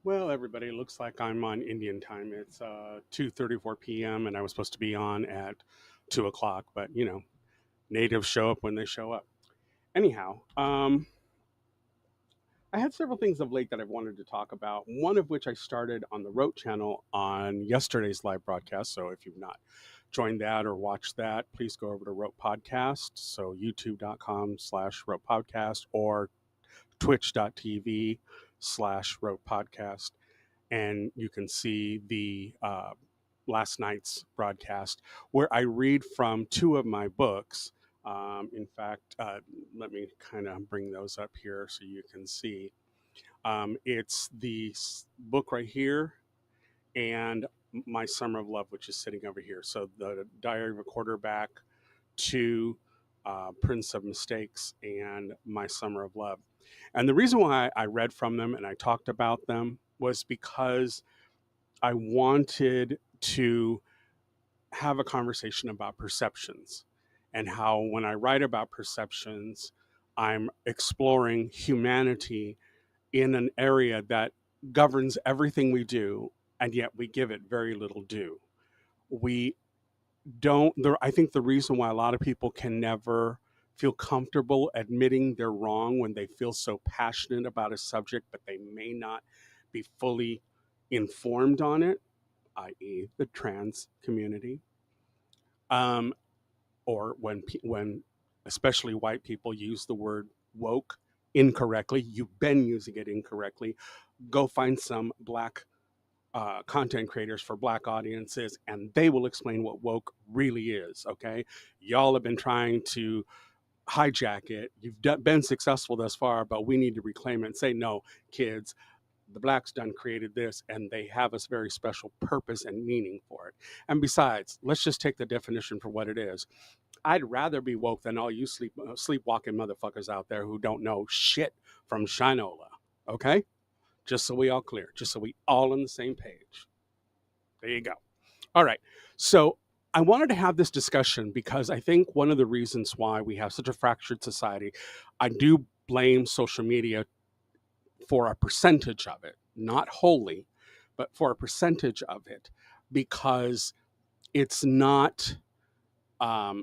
Well, everybody, looks like I'm on Indian time. It's 2:34 p.m. and I was supposed to be on at 2 o'clock, but natives show up when they show up. Anyhow, I had several things of late that I've wanted to talk about. One of which I started on the Rote channel on yesterday's live broadcast. So if you've not joined that or watched that, please go over to Rote Podcast. So youtube.com/Rote Podcast or twitch.tv/Rote Podcast, and you can see the last night's broadcast where I read from two of my books. In fact, let me kind of bring those up here so you can see. It's the book right here and My Summer of Love, which is sitting over here. So the Diary of a Quarterback to Prince of Mistakes and My Summer of Love. And the reason why I read from them and I talked about them was because I wanted to have a conversation about perceptions and how when I write about perceptions, I'm exploring humanity in an area that governs everything we do, and yet we give it very little due. We don't, I think the reason why a lot of people can never feel comfortable admitting they're wrong when they feel so passionate about a subject, but they may not be fully informed on it, i.e., the trans community, um, or when especially white people use the word woke incorrectly. You've been using it incorrectly. Go find some black content creators for black audiences, and they will explain what woke really is. Okay, y'all have been trying to hijack it. You've been successful thus far, but we need to reclaim it and say, no, kids, the blacks done created this and they have a very special purpose and meaning for it. And besides, let's just take the definition for what it is. I'd rather be woke than all you sleepwalking motherfuckers out there who don't know shit from Shinola. Okay? Just so we all clear, just so we all on the same page. There you go. All right. So I wanted to have this discussion because I think one of the reasons why we have such a fractured society, I do blame social media for a percentage of it, not wholly, but for a percentage of it, because it's not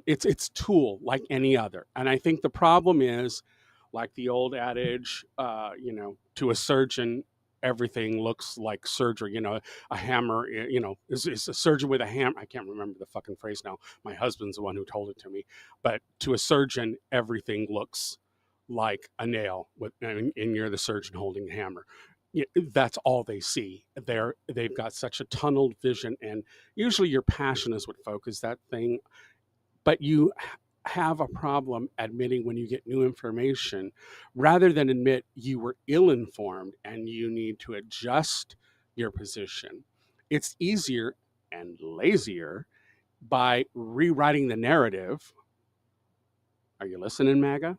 it's tool like any other. And I think the problem is, like the old adage, to a surgeon, everything looks like surgery. A hammer, is a surgeon with a hammer. I can't remember the fucking phrase now. My husband's the one who told it to me. But to a surgeon, everything looks like a nail, and you're the surgeon holding a hammer. That's all they see. They've got such a tunneled vision, and usually your passion is what focuses that thing, but you have a problem admitting when you get new information rather than admit you were ill informed and you need to adjust your position. It's easier and lazier by rewriting the narrative. Are you listening, MAGA?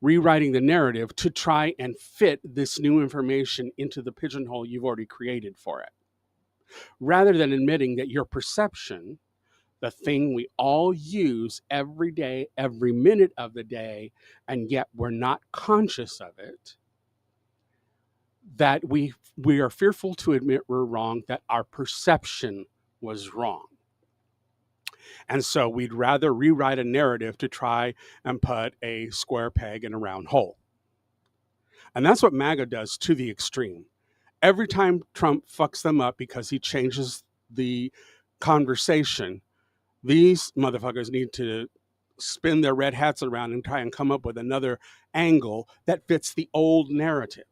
Rewriting the narrative to try and fit this new information into the pigeonhole you've already created for it, rather than admitting that your perception, the thing we all use every day, every minute of the day, and yet we're not conscious of it, that we are fearful to admit we're wrong, that our perception was wrong. And so we'd rather rewrite a narrative to try and put a square peg in a round hole. And that's what MAGA does to the extreme. Every time Trump fucks them up because he changes the conversation, these motherfuckers need to spin their red hats around and try and come up with another angle that fits the old narrative.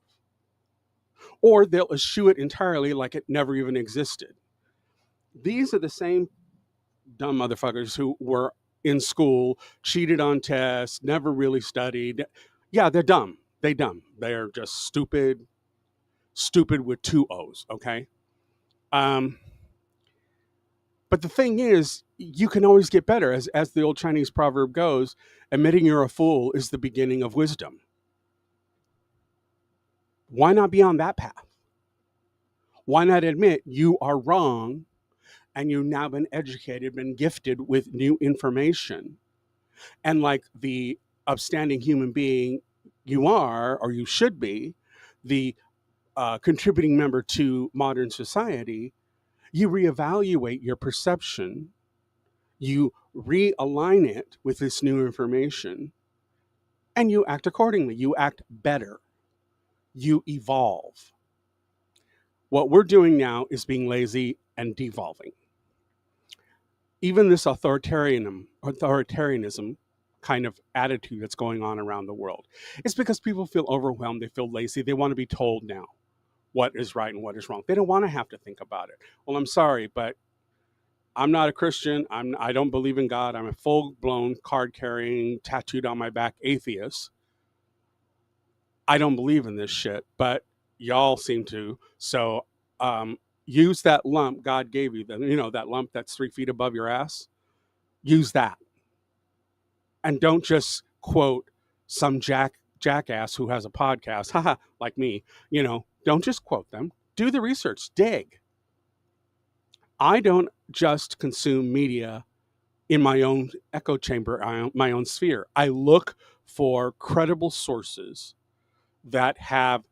Or they'll eschew it entirely like it never even existed. These are the same dumb motherfuckers who were in school, cheated on tests, never really studied. Yeah, they're dumb. They're just stupid with two O's, okay? But the thing is, you can always get better. As the old Chinese proverb goes, admitting you're a fool is the beginning of wisdom. Why not be on that path? Why not admit you are wrong and you've now been educated, been gifted with new information? And like the upstanding human being you are, or you should be, the contributing member to modern society, you reevaluate your perception, you realign it with this new information, and you act accordingly. You act better. You evolve. What we're doing now is being lazy and devolving. Even this authoritarianism kind of attitude that's going on around the world, it's because people feel overwhelmed, they feel lazy, they want to be told now what is right and what is wrong. They don't want to have to think about it. Well, I'm sorry, but I'm not a Christian. I don't believe in God. I'm a full-blown card-carrying, tattooed on my back atheist. I don't believe in this shit, but y'all seem to. So use that lump God gave you, that lump that's 3 feet above your ass. Use that. And don't just quote some jackass who has a podcast, haha, like me. Don't just quote them. Do the research, dig. I don't just consume media in my own echo chamber, my own sphere. I look for credible sources that have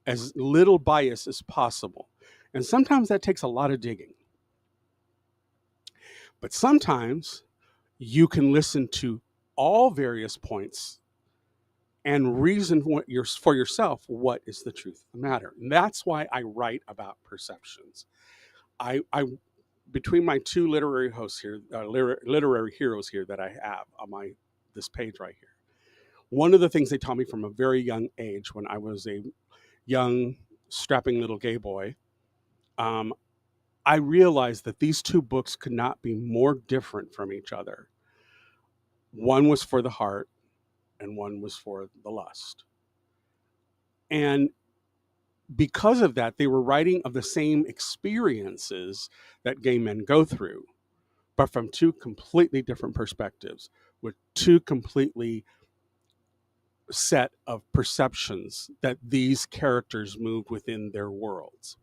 as little bias as possible. And sometimes that takes a lot of digging. But sometimes you can listen to all various points and reason for yourself what is the truth of the matter. And that's why I write about perceptions. I between my two literary hosts here, literary heroes here that I have on this page right here, one of the things they taught me from a very young age, when I was a young, strapping little gay boy, I realized that these two books could not be more different from each other. One was for the heart, and one was for the lust. And because of that, they were writing of the same experiences that gay men go through, but from two completely different perspectives, with two completely set of perceptions that these characters moved within their worlds.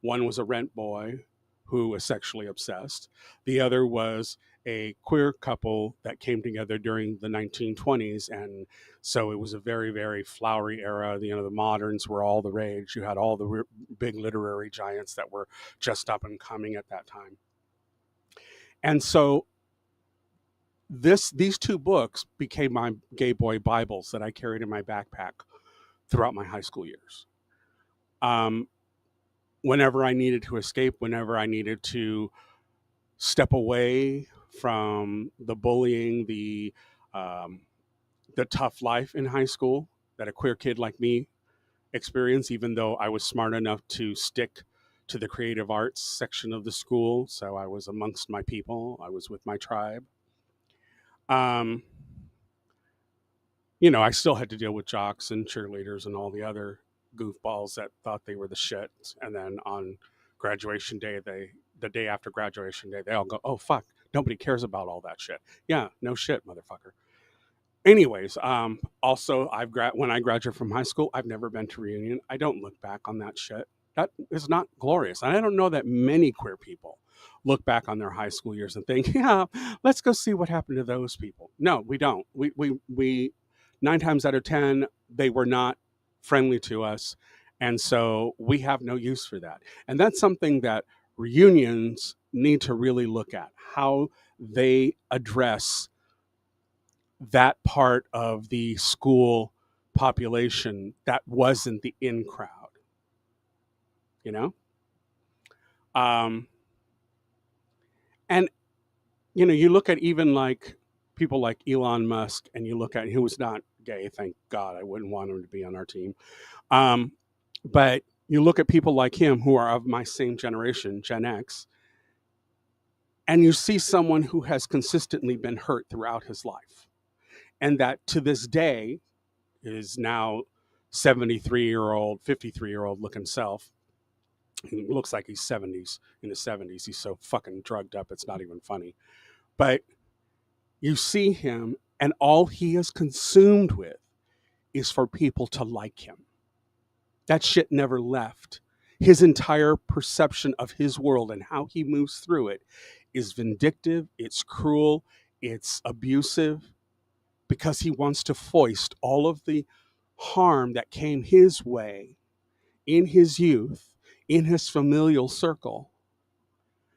One was a rent boy who was sexually obsessed. The other was a queer couple that came together during the 1920s. And so it was a very, very flowery era. The moderns were all the rage. You had all the big literary giants that were just up and coming at that time. And so these two books became my gay boy Bibles that I carried in my backpack throughout my high school years. Whenever I needed to escape, whenever I needed to step away from the bullying, the tough life in high school that a queer kid like me experienced, even though I was smart enough to stick to the creative arts section of the school. So I was amongst my people. I was with my tribe. I still had to deal with jocks and cheerleaders and all the other goofballs that thought they were the shit. And then on graduation day, the day after graduation day, they all go, "Oh fuck, nobody cares about all that shit." Yeah, no shit, motherfucker. Anyways, also when I graduated from high school, I've never been to reunion. I don't look back on that shit. That is not glorious. And I don't know that many queer people look back on their high school years and think, yeah, let's go see what happened to those people. No, we don't. We 9 times out of 10, they were not friendly to us. And so we have no use for that. And that's something that reunions need to really look at, how they address that part of the school population that wasn't the in crowd, you know? And, you look at even like people like Elon Musk, and you look at who was not gay, thank God. I wouldn't want him to be on our team. But you look at people like him who are of my same generation, Gen X, and you see someone who has consistently been hurt throughout his life. And that to this day is now 73-year-old, 53-year-old looking self. He looks like he's in his 70s. He's so fucking drugged up, it's not even funny. But you see him, and all he is consumed with is for people to like him. That shit never left. His entire perception of his world and how he moves through it is vindictive, it's cruel, it's abusive, because he wants to foist all of the harm that came his way in his youth, in his familial circle,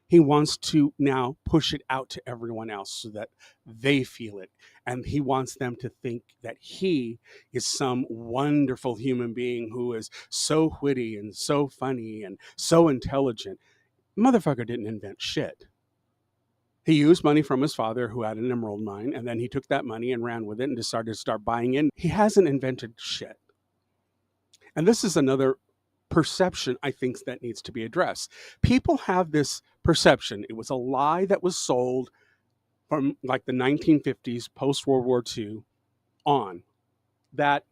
he wants to now push it out to everyone else so that they feel it. And he wants them to think that he is some wonderful human being who is so witty and so funny and so intelligent. Motherfucker didn't invent shit. He used money from his father, who had an emerald mine, and then he took that money and ran with it and decided to start buying in. He hasn't invented shit. And this is another perception I think that needs to be addressed. People have this perception. It was a lie that was sold from like the 1950s, post World War II on, that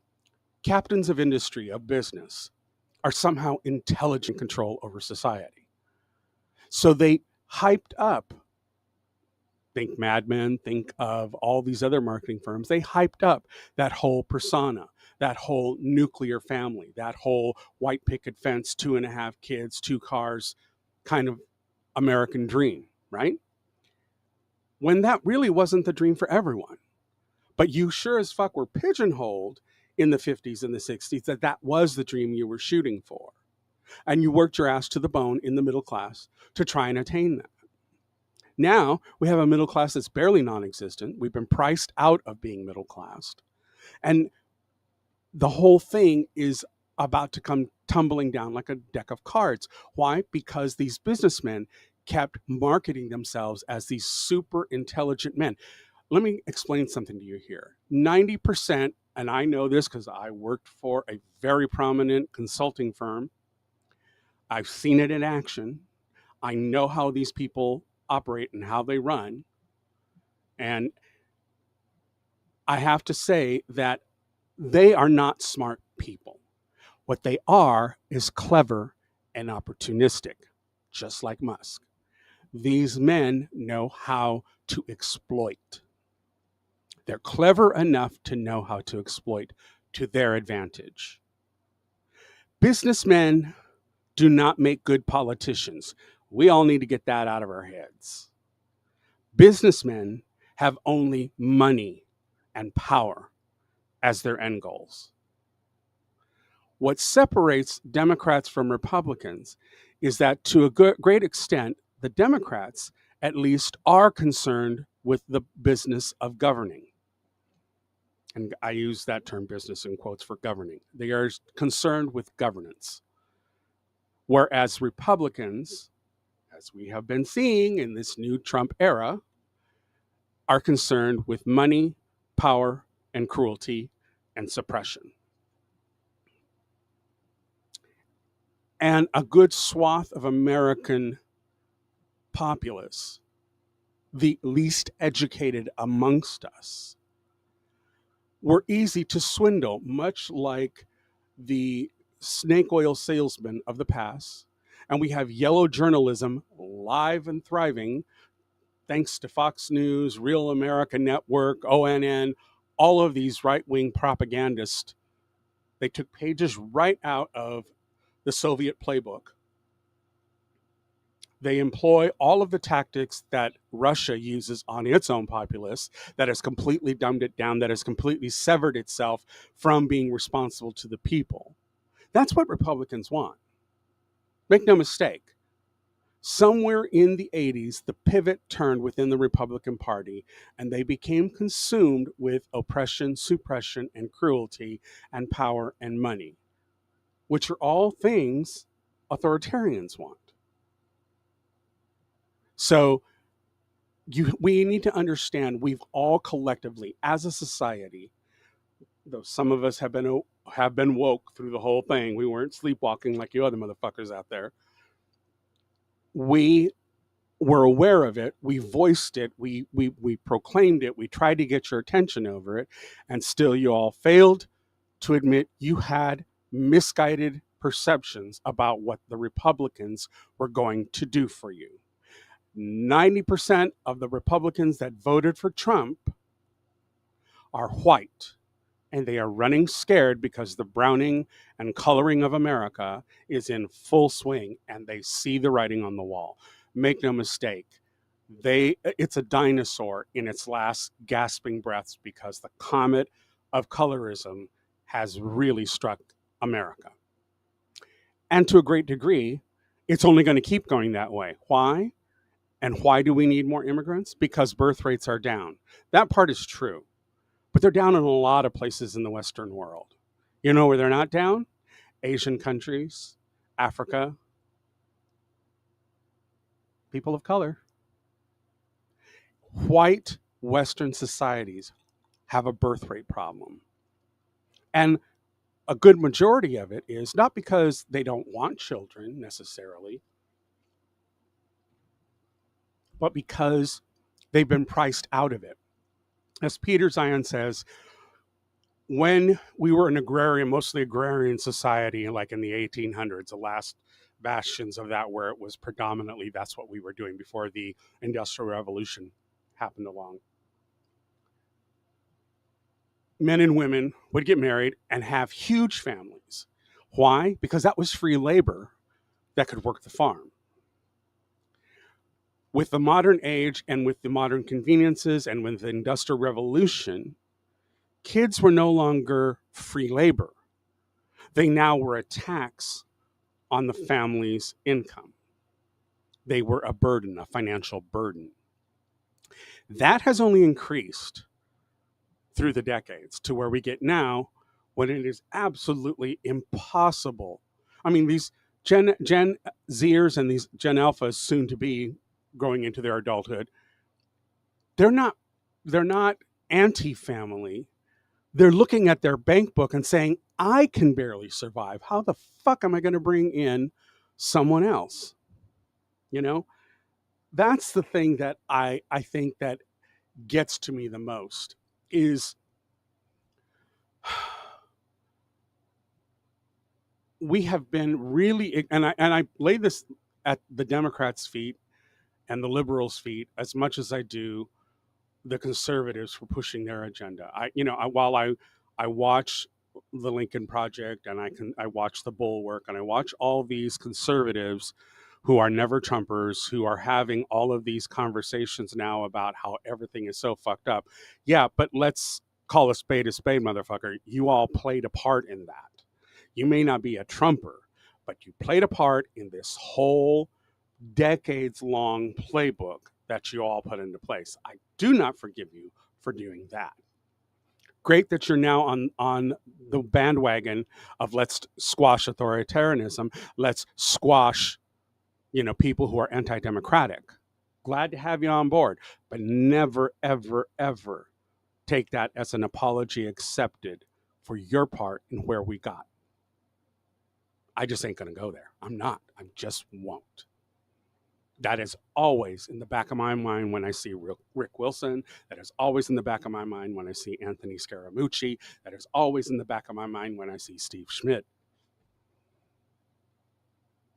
captains of industry, of business, are somehow intelligent control over society. So they hyped up, think Mad Men, think of all these other marketing firms, they hyped up that whole persona, that whole nuclear family, that whole white picket fence, 2.5 kids, 2 cars kind of American dream, right? When that really wasn't the dream for everyone. But you sure as fuck were pigeonholed in the 50s and the 60s that that was the dream you were shooting for. And you worked your ass to the bone in the middle class to try and attain that. Now we have a middle class that's barely non-existent. We've been priced out of being middle class. And the whole thing is about to come tumbling down like a deck of cards. Why? Because these businessmen kept marketing themselves as these super intelligent men. Let me explain something to you here. 90%, and I know this because I worked for a very prominent consulting firm. I've seen it in action. I know how these people operate and how they run. And I have to say that they are not smart people. What they are is clever and opportunistic, just like Musk. These men know how to exploit. They're clever enough to know how to exploit to their advantage. Businessmen do not make good politicians. We all need to get that out of our heads. Businessmen have only money and power as their end goals. What separates Democrats from Republicans is that to a great extent, the Democrats at least are concerned with the business of governing. And I use that term business in quotes for governing. They are concerned with governance. Whereas Republicans, as we have been seeing in this new Trump era, are concerned with money, power, and cruelty and suppression. And a good swath of American populace, the least educated amongst us, were easy to swindle, much like the snake oil salesmen of the past. And we have yellow journalism live and thriving thanks to Fox News, Real America Network, ONN, all of these right-wing propagandists. They took pages right out of the Soviet playbook. They employ all of the tactics that Russia uses on its own populace, that has completely dumbed it down, that has completely severed itself from being responsible to the people. That's what Republicans want. Make no mistake. Somewhere in the 80s, the pivot turned within the Republican Party, and they became consumed with oppression, suppression, and cruelty, and power and money, which are all things authoritarians want. So we need to understand we've all collectively, as a society, though some of us have been woke through the whole thing. We weren't sleepwalking like you other motherfuckers out there. We were aware of it. We voiced it. We proclaimed it. We tried to get your attention over it, and still you all failed to admit you had misguided perceptions about what the Republicans were going to do for you. 90% of the Republicans that voted for Trump are white, and they are running scared because the browning and coloring of America is in full swing, and they see the writing on the wall. Make no mistake, it's a dinosaur in its last gasping breaths because the comet of colorism has really struck America. And to a great degree, it's only going to keep going that way. Why? And why do we need more immigrants? Because birth rates are down. That part is true, but they're down in a lot of places in the Western world. You know where they're not down? Asian countries, Africa, people of color. White Western societies have a birth rate problem. And a good majority of it is not because they don't want children necessarily, but because they've been priced out of it. As Peter Zion says, when we were an agrarian, mostly agrarian society, like in the 1800s, the last bastions of that, where it was predominantly that's what we were doing before the Industrial Revolution happened along. Men and women would get married and have huge families. Why? Because that was free labor that could work the farm. With the modern age and with the modern conveniences and with the Industrial Revolution, kids were no longer free labor. They now were a tax on the family's income. They were a burden, a financial burden. That has only increased through the decades to where we get now when it is absolutely impossible. I mean, these Gen Zers and these Gen Alphas soon to be growing into their adulthood, they're not anti-family. They're looking at their bank book and saying, I can barely survive. How the fuck am I going to bring in someone else? You know, that's the thing that I think that gets to me the most is we have been really, and I lay this at the Democrats' feet and the liberals' feet as much as I do the conservatives for pushing their agenda. While I watch the Lincoln Project and I watch the Bulwark and I watch all these conservatives who are never Trumpers, who are having all of these conversations now about how everything is so fucked up. Yeah, but let's call a spade, motherfucker. You all played a part in that. You may not be a Trumper, but you played a part in this whole decades-long playbook that you all put into place. I do not forgive you for doing that. Great that you're now on the bandwagon of let's squash authoritarianism. Let's squash, people who are anti-democratic. Glad to have you on board, but never, ever, ever take that as an apology accepted for your part in where we got. I just ain't going to go there. I'm not. I just won't. That is always in the back of my mind when I see Rick Wilson. That is always in the back of my mind when I see Anthony Scaramucci. That is always in the back of my mind when I see Steve Schmidt,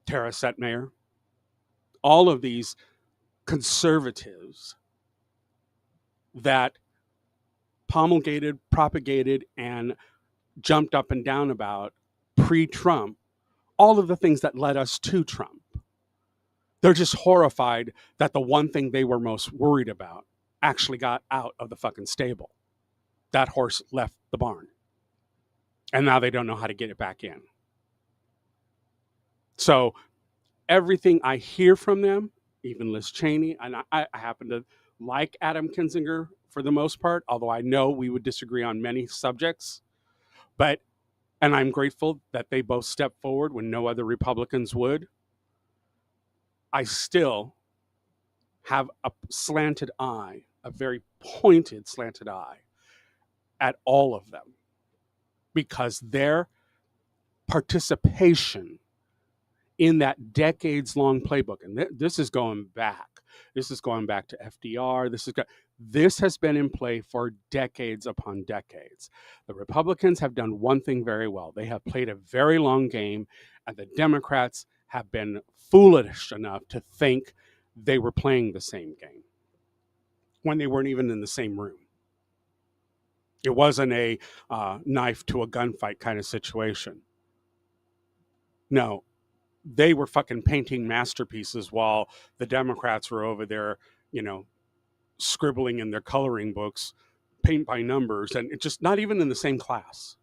Tara Setmayer, all of these conservatives that promulgated, propagated, and jumped up and down about pre-Trump all of the things that led us to Trump. They're just horrified that the one thing they were most worried about actually got out of the fucking stable. That horse left the barn. And now they don't know how to get it back in. So everything I hear from them, even Liz Cheney, and I happen to like Adam Kinzinger for the most part, although I know we would disagree on many subjects. And I'm grateful that they both stepped forward when no other Republicans would. I still have a slanted eye, a very pointed slanted eye at all of them because their participation in that decades-long playbook, and this is going back. This is going back to FDR. This has been in play for decades upon decades. The Republicans have done one thing very well. They have played a very long game, and the Democrats have been foolish enough to think they were playing the same game when they weren't even in the same room. It wasn't a knife to a gunfight kind of situation. No, they were fucking painting masterpieces while the Democrats were over there, scribbling in their coloring books, paint by numbers, and it's just not even in the same class.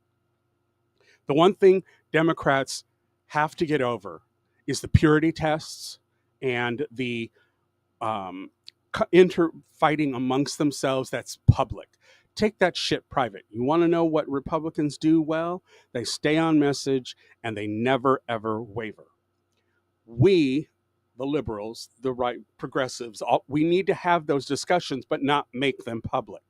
The one thing Democrats have to get over is the purity tests and the um, fighting amongst themselves. That's public. Take that shit private. You want to know what Republicans do well? They stay on message and they never ever waver. We, the liberals, the right progressives, we need to have those discussions, but not make them public.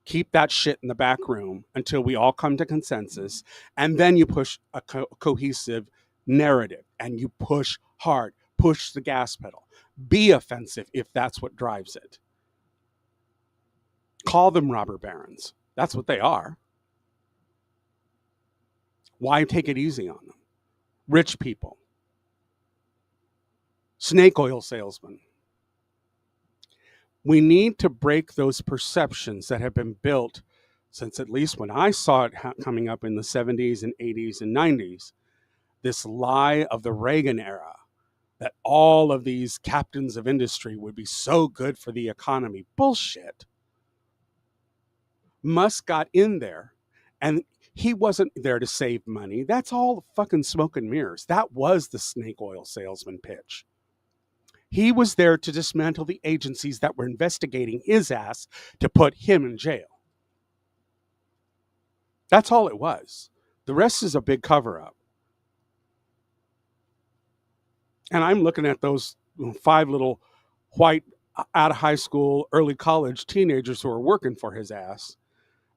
Keep that shit in the back room until we all come to consensus, and then you push a cohesive narrative and you push hard, push the gas pedal. Be offensive if that's what drives it. Call them robber barons. That's what they are. Why take it easy on them? Rich people, snake oil salesmen. We need to break those perceptions that have been built since, at least when I saw it coming up in the 70s and 80s and 90s, this lie of the Reagan era that all of these captains of industry would be so good for the economy. Bullshit. Musk got in there and he wasn't there to save money. That's all fucking smoke and mirrors. That was the snake oil salesman pitch. He was there to dismantle the agencies that were investigating his ass to put him in jail. That's all it was. The rest is a big cover up. And I'm looking at those 5 little white out of high school, early college teenagers who are working for his ass.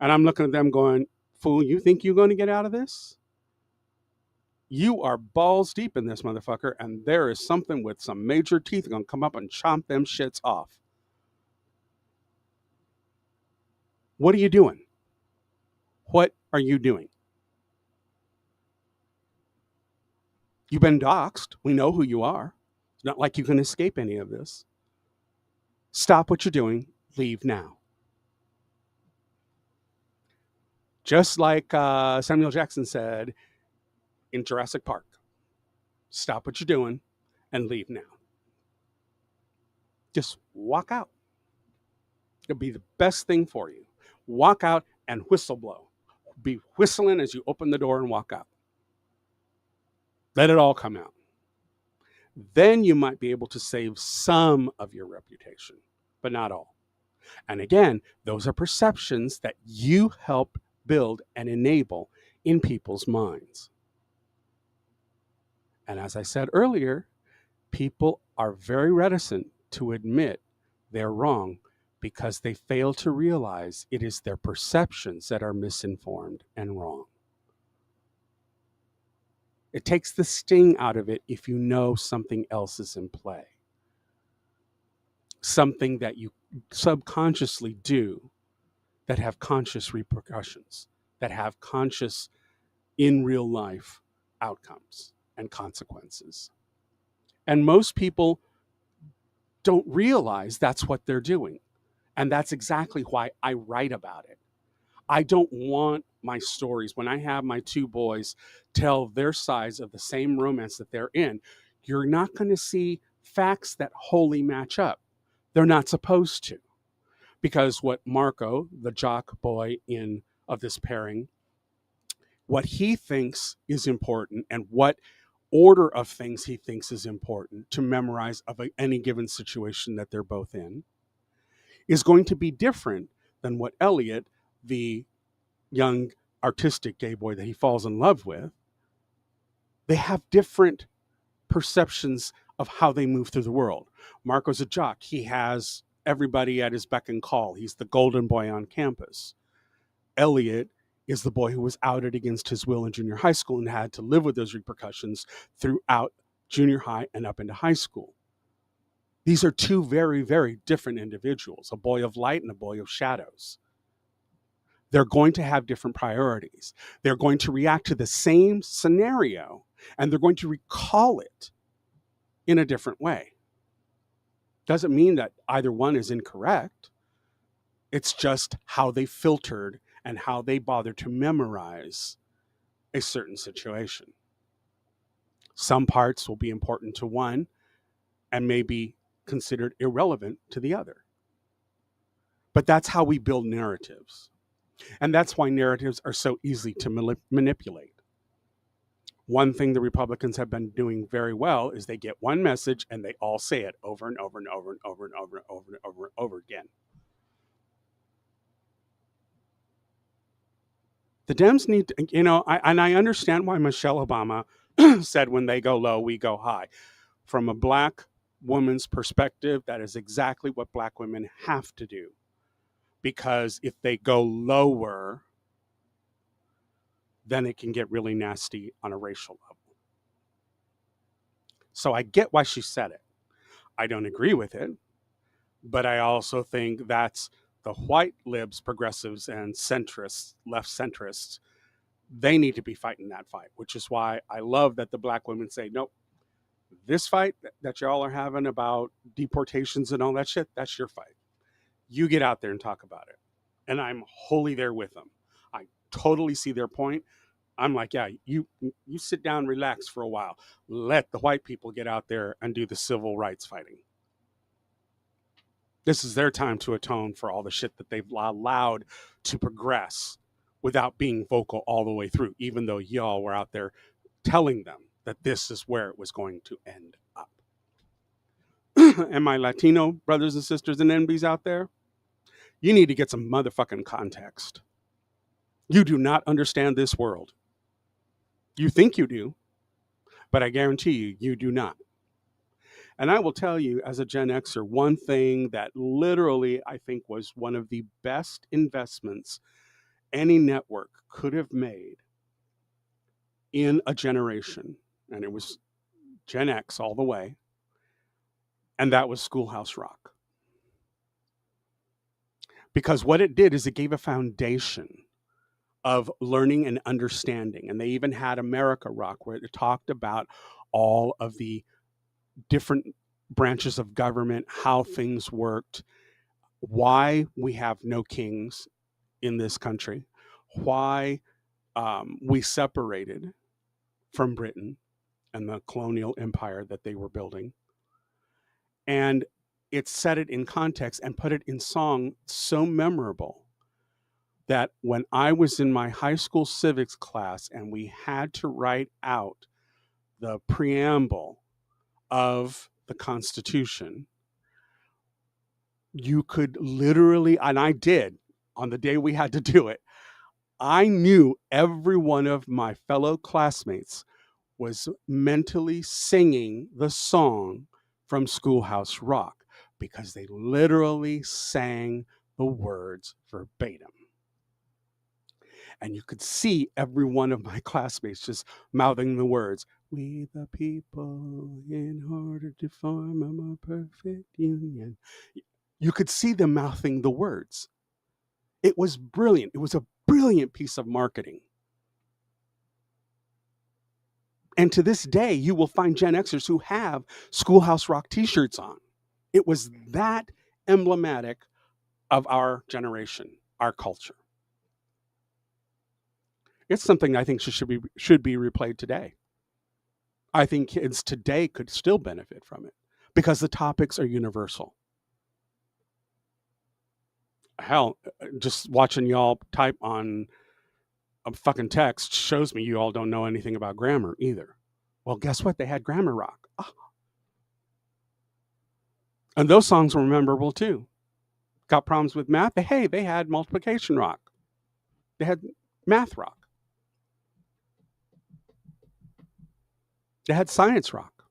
And I'm looking at them going, fool, you think you're going to get out of this? You are balls deep in this motherfucker, and there is something with some major teeth going to come up and chomp them shits off. What are you doing? What are you doing? You've been doxxed. We know who you are. It's not like you can escape any of this. Stop what you're doing. Leave now. Just like Samuel Jackson said in Jurassic Park, stop what you're doing and leave now. Just walk out. It'll be the best thing for you. Walk out and whistle blow. Be whistling as you open the door and walk out. Let it all come out. Then you might be able to save some of your reputation, but not all. And again, those are perceptions that you help build and enable in people's minds. And as I said earlier, people are very reticent to admit they're wrong because they fail to realize it is their perceptions that are misinformed and wrong. It takes the sting out of it if you know something else is in play. Something that you subconsciously do that have conscious repercussions, that have conscious, in real life, outcomes and consequences. And most people don't realize that's what they're doing. And that's exactly why I write about it. I don't want my stories, when I have my 2 boys tell their sides of the same romance that they're in, you're not going to see facts that wholly match up. They're not supposed to. Because what Marco, the jock boy of this pairing, what he thinks is important and what order of things he thinks is important to memorize of any given situation that they're both in is going to be different than what Elliot, the young artistic gay boy that he falls in love with. They have different perceptions of how they move through the world. Marco's a jock. He has everybody at his beck and call. He's the golden boy on campus. Elliot is the boy who was outed against his will in junior high school and had to live with those repercussions throughout junior high and up into high school. These are 2 very, very different individuals, a boy of light and a boy of shadows. They're going to have different priorities. They're going to react to the same scenario, and they're going to recall it in a different way. Doesn't mean that either one is incorrect. It's just how they filtered and how they bothered to memorize a certain situation. Some parts will be important to one and may be considered irrelevant to the other. But that's how we build narratives. And that's why narratives are so easy to manipulate. One thing the Republicans have been doing very well is they get one message and they all say it over and over and over and over and over and over and over and over again. The Dems need to, and I understand why Michelle Obama said when they go low, we go high. From a black woman's perspective, that is exactly what black women have to do. Because if they go lower, then it can get really nasty on a racial level. So I get why she said it. I don't agree with it, but I also think that's the white libs, progressives, and centrists, left centrists, they need to be fighting that fight, which is why I love that the black women say, nope, this fight that y'all are having about deportations and all that shit, that's your fight. You get out there and talk about it. And I'm wholly there with them. I totally see their point. I'm like, yeah, you sit down, relax for a while. Let the white people get out there and do the civil rights fighting. This is their time to atone for all the shit that they've allowed to progress without being vocal all the way through, even though y'all were out there telling them that this is where it was going to end up. And my Latino brothers and sisters and NBs out there, you need to get some motherfucking context. You do not understand this world. You think you do, but I guarantee you, you do not. And I will tell you, as a Gen Xer, one thing that literally I think was one of the best investments any network could have made in a generation, and it was Gen X all the way, and that was Schoolhouse Rock. Because what it did is it gave a foundation of learning and understanding. And they even had America Rock, where it talked about all of the different branches of government, how things worked, why we have no kings in this country, why we separated from Britain and the colonial empire that they were building. And it set it in context and put it in song so memorable that when I was in my high school civics class and we had to write out the preamble of the Constitution, you could literally, and I did on the day we had to do it, I knew every one of my fellow classmates was mentally singing the song from Schoolhouse Rock because they literally sang the words verbatim. And you could see every one of my classmates just mouthing the words, we the people in order to form a more perfect union. You could see them mouthing the words. It was brilliant. It was a brilliant piece of marketing. And to this day, you will find Gen Xers who have Schoolhouse Rock t-shirts on. It was that emblematic of our generation, our culture. It's something I think should be replayed today. I think kids today could still benefit from it because the topics are universal. Hell, just watching y'all type on a fucking text shows me you all don't know anything about grammar either. Well, guess what? They had grammar rock. Oh. And those songs were memorable too. Got problems with math? Hey, they had multiplication rock. They had math rock. They had science rock.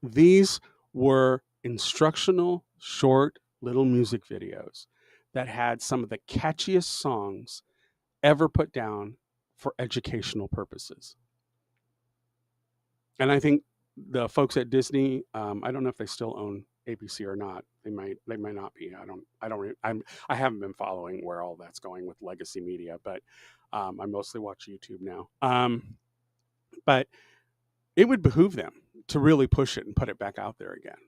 These were instructional, short, little music videos that had some of the catchiest songs ever put down for educational purposes. And I think the folks at Disney, I don't know if they still own ABC or not. They might not be. I haven't been following where all that's going with legacy media, but I mostly watch YouTube now. But it would behoove them to really push it and put it back out there again.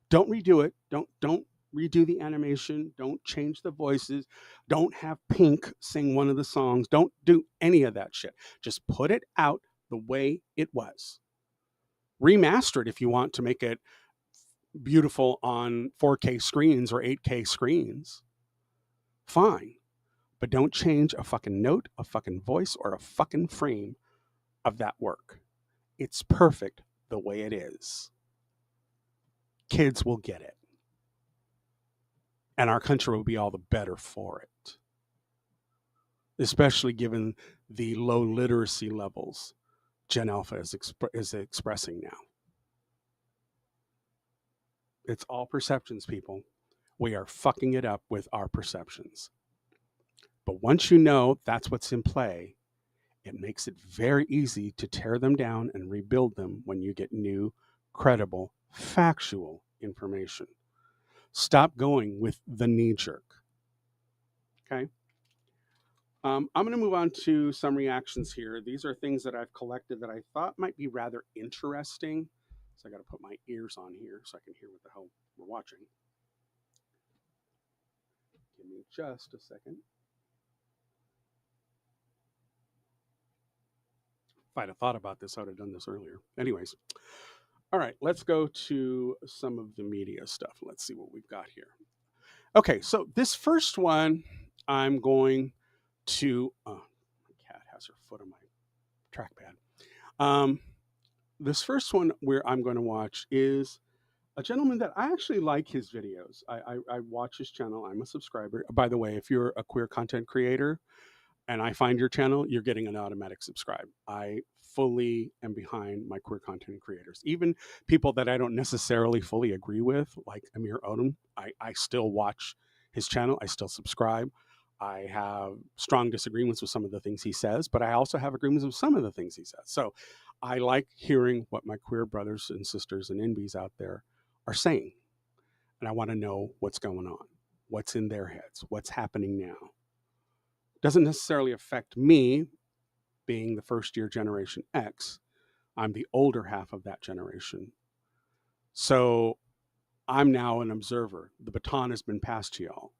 Don't redo it. Don't redo the animation. Don't change the voices. Don't have Pink sing one of the songs. Don't do any of that shit. Just put it out the way it was. Remaster it if you want to make it beautiful on 4K screens or 8K screens. Fine. but don't change a fucking note, a fucking voice, or a fucking frame of that work. It's perfect the way it is. Kids will get it. And our country will be all the better for it, especially given the low literacy levels Gen Alpha is expressing now. It's all perceptions, people. We are fucking it up with our perceptions. But once you know that's what's in play, it makes it very easy to tear them down and rebuild them when you get new, credible, factual information. Stop going with the knee jerk. Okay? I'm going to move on to some reactions here. These are things that I've collected that I thought might be rather interesting. So I got to put my ears on here so I can hear what the hell we're watching. Give me just a second. If I'd have thought about this, I would have done this earlier. Anyways, all right, let's go to some of the media stuff. Let's see what we've got here. Okay, so this first one, I'm going to. Oh, my cat has her foot on my trackpad. This first one where I'm going to watch is a gentleman that I actually like his videos. I watch his channel. I'm a subscriber. By the way, if you're a queer content creator and I find your channel, you're getting an automatic subscribe. I fully am behind my queer content creators. Even people that I don't necessarily fully agree with, like Amir Odom, I still watch his channel. I still subscribe. I have strong disagreements with some of the things he says, but I also have agreements with some of the things he says. So I like hearing what my queer brothers and sisters and NBs out there are saying. And I want to know what's going on, what's in their heads, what's happening now. Doesn't necessarily affect me being the first year Generation X. I'm the older half of that generation. So I'm now an observer. The baton has been passed to y'all.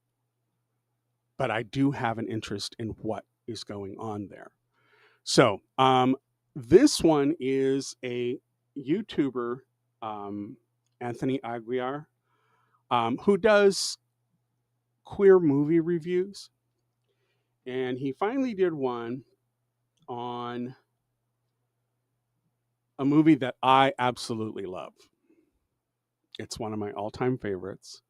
But I do have an interest in what is going on there. So this one is a YouTuber, Anthony Aguiar, who does queer movie reviews. And he finally did one on a movie that I absolutely love. It's one of my all-time favorites.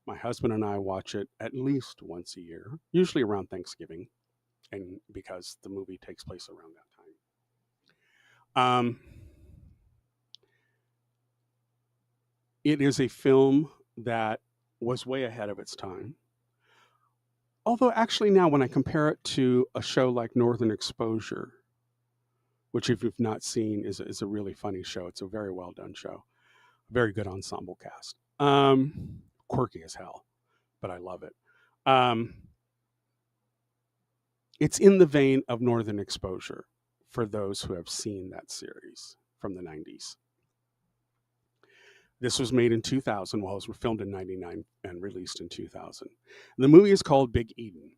My husband and I watch it at least once a year, usually around Thanksgiving, and because the movie takes place around that time. It is a film that was way ahead of its time. Although actually now when I compare it to a show like Northern Exposure, which if you've not seen is a really funny show. It's a very well done show. Very good ensemble cast. Quirky as hell, but I love it. It's in the vein of Northern Exposure for those who have seen that series from the 90s. This was made in 2000. Well, it was filmed in 99 and released in 2000. The movie is called Big Eden,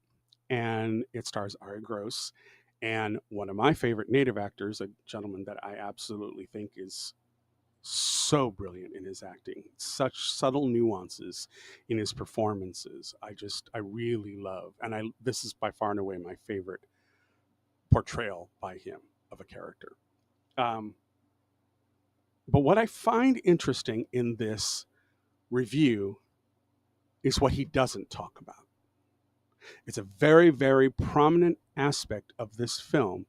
and it stars Ari Gross and one of my favorite native actors, a gentleman that I absolutely think is so brilliant in his acting. Such subtle nuances in his performances. I really love, and this is by far and away my favorite portrayal by him of a character. But what I find interesting in this review is what he doesn't talk about. It's a very, very prominent aspect of this film,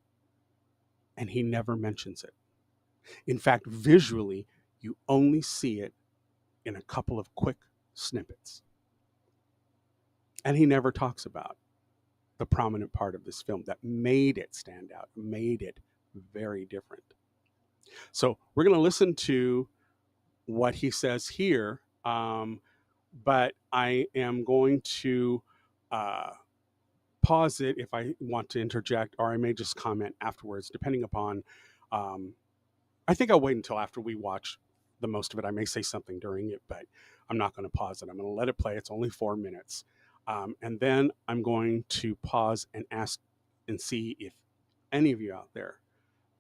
and he never mentions it. In fact, visually, you only see it in a couple of quick snippets. And he never talks about the prominent part of this film that made it stand out, made it very different. So we're going to listen to what he says here, but I am going to pause it if I want to interject, or I may just comment afterwards, depending upon. I think I'll wait until after we watch the most of it. I may say something during it, but I'm not going to pause it. I'm going to let it play. It's only 4 minutes. And then I'm going to pause and ask and see if any of you out there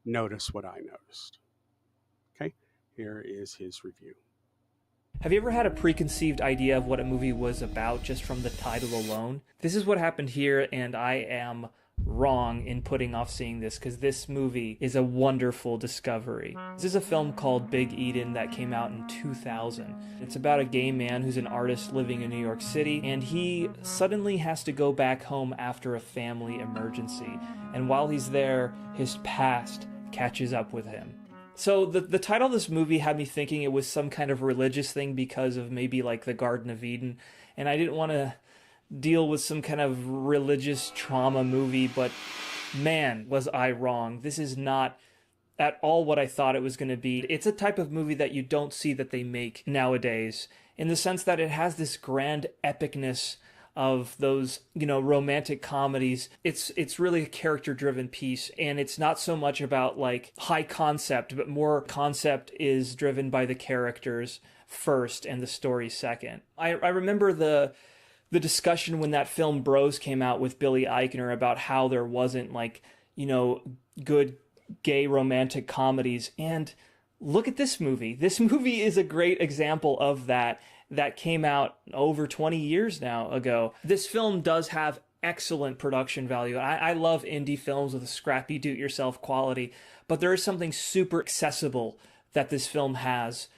notice what I noticed. Okay, here is his review. Have you ever had a preconceived idea of what a movie was about just from the title alone? This is what happened here, and I am wrong in putting off seeing this because this movie is a wonderful discovery. This is a film called Big Eden that came out in 2000. It's about a gay man who's an artist living in New York City, and he suddenly has to go back home after a family emergency. And while he's there, his past catches up with him. So the title of this movie had me thinking it was some kind of religious thing because of maybe like the Garden of Eden, and I didn't want to deal with some kind of religious trauma movie, but man, was I wrong. This is not at all what I thought it was going to be. It's a type of movie that you don't see that they make nowadays, in the sense that it has this grand epicness of those, romantic comedies. It's really a character driven piece, and it's not so much about like high concept, but more concept is driven by the characters first and the story second. I remember the discussion when that film Bros came out with Billy Eichner about how there wasn't like, good gay romantic comedies. And look at this movie. This movie is a great example of that came out over 20 years now ago. This film does have excellent production value. I love indie films with a scrappy do-it-yourself quality, but there is something super accessible that this film has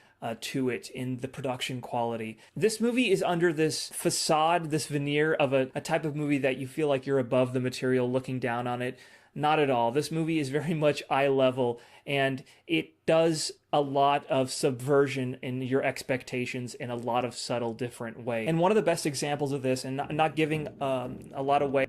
to it in the production quality. This movie is under this facade, this veneer of a type of movie that you feel like you're above the material looking down on it. Not at all. This movie is very much eye level, and it does a lot of subversion in your expectations in a lot of subtle different ways. And one of the best examples of this, and not giving a lot away,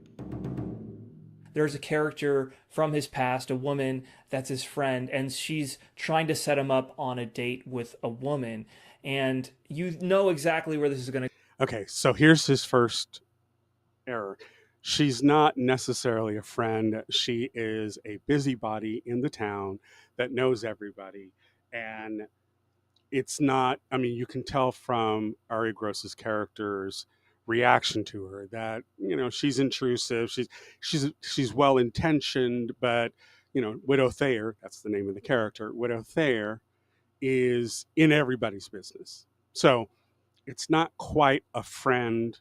there's a character from his past, a woman that's his friend, and she's trying to set him up on a date with a woman, and you know exactly where this is going to. Okay, so here's his first error. She's not necessarily a friend. She is a busybody in the town that knows everybody. And it's not, I mean, you can tell from Ari Gross's character's reaction to her that, she's intrusive. She's well intentioned, but, Widow Thayer, that's the name of the character, Widow Thayer is in everybody's business. So it's not quite a friend,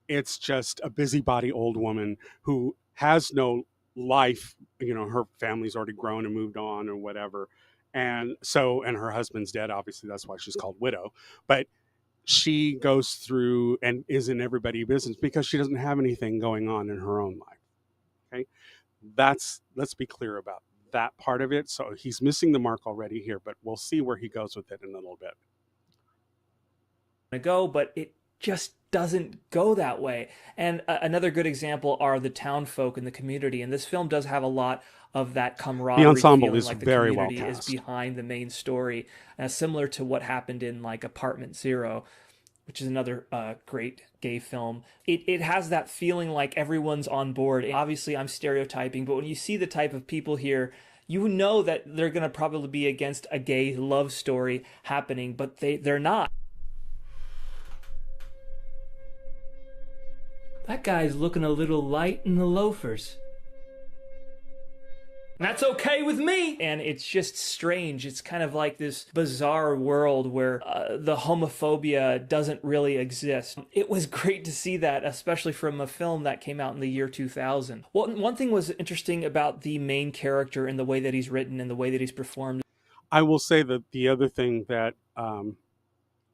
it's just a busybody old woman who has no life. Her family's already grown and moved on or whatever. And her husband's dead. Obviously, that's why she's called widow. But she goes through and is in everybody's business because she doesn't have anything going on in her own life. Okay. Let's be clear about that part of it. So he's missing the mark already here, but we'll see where he goes with it in a little bit. Go, but it just doesn't go that way. And another good example are the town folk in the community. And this film does have a lot of that camaraderie. The ensemble feeling is like the very well community cast. is behind the main story, similar to what happened in like Apartment Zero, which is another great gay film. It has that feeling like everyone's on board. And obviously, I'm stereotyping, but when you see the type of people here, you know that they're going to probably be against a gay love story happening, but they're not. That guy's looking a little light in the loafers. That's okay with me! And it's just strange. It's kind of like this bizarre world where the homophobia doesn't really exist. It was great to see that, especially from a film that came out in the year 2000. One thing was interesting about the main character and the way that he's written and the way that he's performed. I will say that the other thing that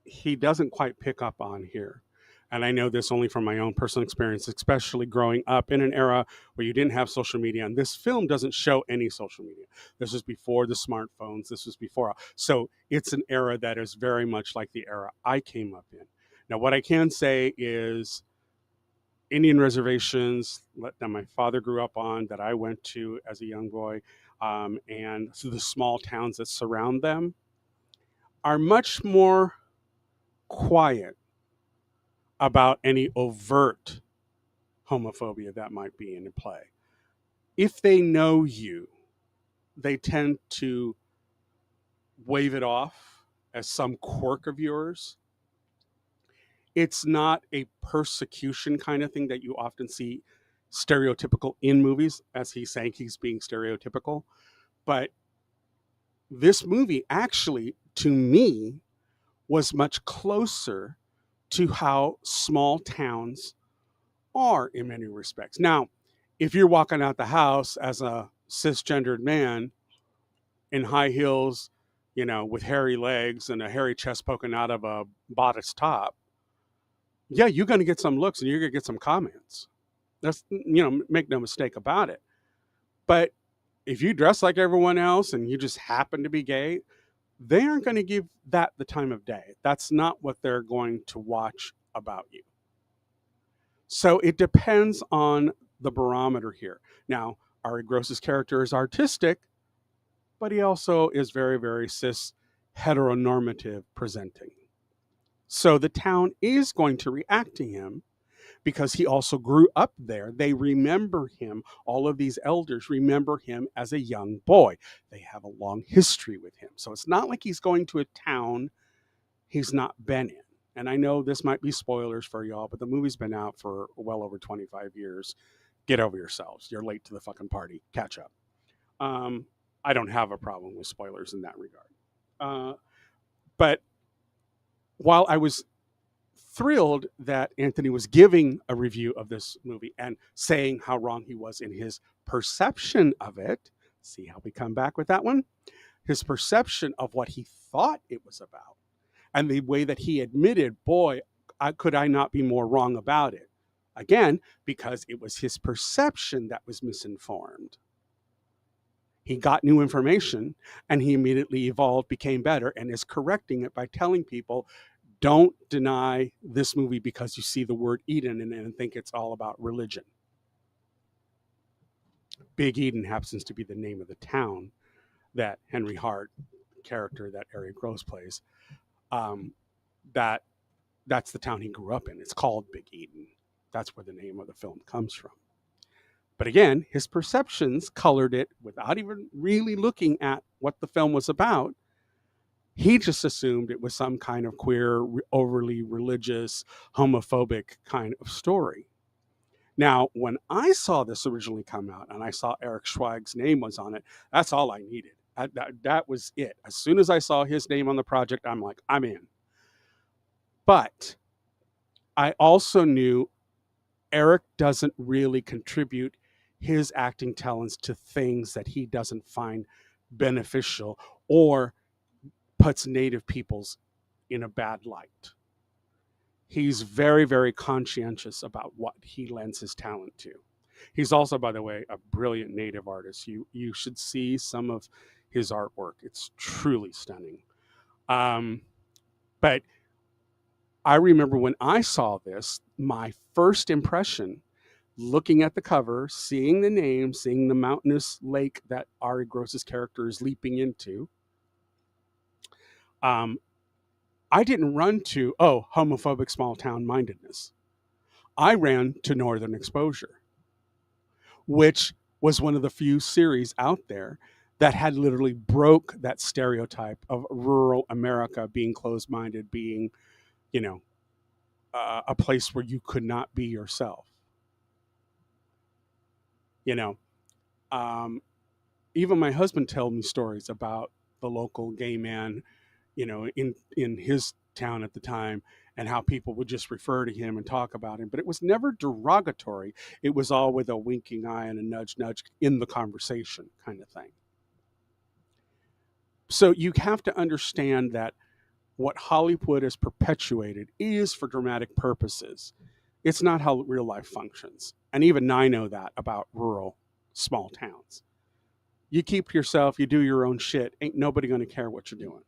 he doesn't quite pick up on here, and I know this only from my own personal experience, especially growing up in an era where you didn't have social media, and this film doesn't show any social media. This was before the smartphones. This was before. So it's an era that is very much like the era I came up in. Now, what I can say is Indian reservations that my father grew up on, that I went to as a young boy, and so the small towns that surround them are much more quiet about any overt homophobia that might be in play. If they know you, they tend to wave it off as some quirk of yours. It's not a persecution kind of thing that you often see stereotypical in movies, as he's saying he's being stereotypical. But this movie actually, to me, was much closer to how small towns are in many respects. Now, if you're walking out the house as a cisgendered man in high heels, with hairy legs and a hairy chest poking out of a bodice top, yeah, you're going to get some looks and you're going to get some comments. That's, make no mistake about it. But if you dress like everyone else and you just happen to be gay, they aren't going to give that the time of day. That's not what they're going to watch about you. So it depends on the barometer here. Now, Ari Gross's character is artistic, but he also is very, very cis heteronormative presenting. So the town is going to react to him because he also grew up there. They remember him. All of these elders remember him as a young boy. They have a long history with him. So it's not like he's going to a town he's not been in. And I know this might be spoilers for y'all, but the movie's been out for well over 25 years. Get over yourselves. You're late to the fucking party. Catch up. I don't have a problem with spoilers in that regard. But while I was thrilled that Anthony was giving a review of this movie and saying how wrong he was in his perception of it, see how we come back with that one? His perception of what he thought it was about, and the way that he admitted, boy, could I not be more wrong about it? Again, because it was his perception that was misinformed. He got new information and he immediately evolved, became better, and is correcting it by telling people, don't deny this movie because you see the word Eden in it and think it's all about religion. Big Eden happens to be the name of the town that Henry Hart, character that Ari Gross plays, that's the town he grew up in. It's called Big Eden. That's where the name of the film comes from. But again, his perceptions colored it without even really looking at what the film was about. He just assumed it was some kind of queer, overly religious, homophobic kind of story. Now, when I saw this originally come out and I saw Eric Schweig's name was on it, that's all I needed. That was it. As soon as I saw his name on the project, I'm like, I'm in. But I also knew Eric doesn't really contribute his acting talents to things that he doesn't find beneficial or puts Native peoples in a bad light. He's very, very conscientious about what he lends his talent to. He's also, by the way, a brilliant Native artist. You should see some of his artwork. It's truly stunning. But I remember when I saw this, my first impression, looking at the cover, seeing the name, seeing the mountainous lake that Ari Gross's character is leaping into, I didn't run to, homophobic small town mindedness. I ran to Northern Exposure, which was one of the few series out there that had literally broke that stereotype of rural America being closed-minded, being, a place where you could not be yourself. Even my husband told me stories about the local gay man, in his town at the time, and how people would just refer to him and talk about him. But it was never derogatory. It was all with a winking eye and a nudge, nudge in the conversation kind of thing. So you have to understand that what Hollywood has perpetuated is for dramatic purposes. It's not how real life functions. And even I know that about rural, small towns. You keep to yourself, you do your own shit, ain't nobody going to care what you're doing.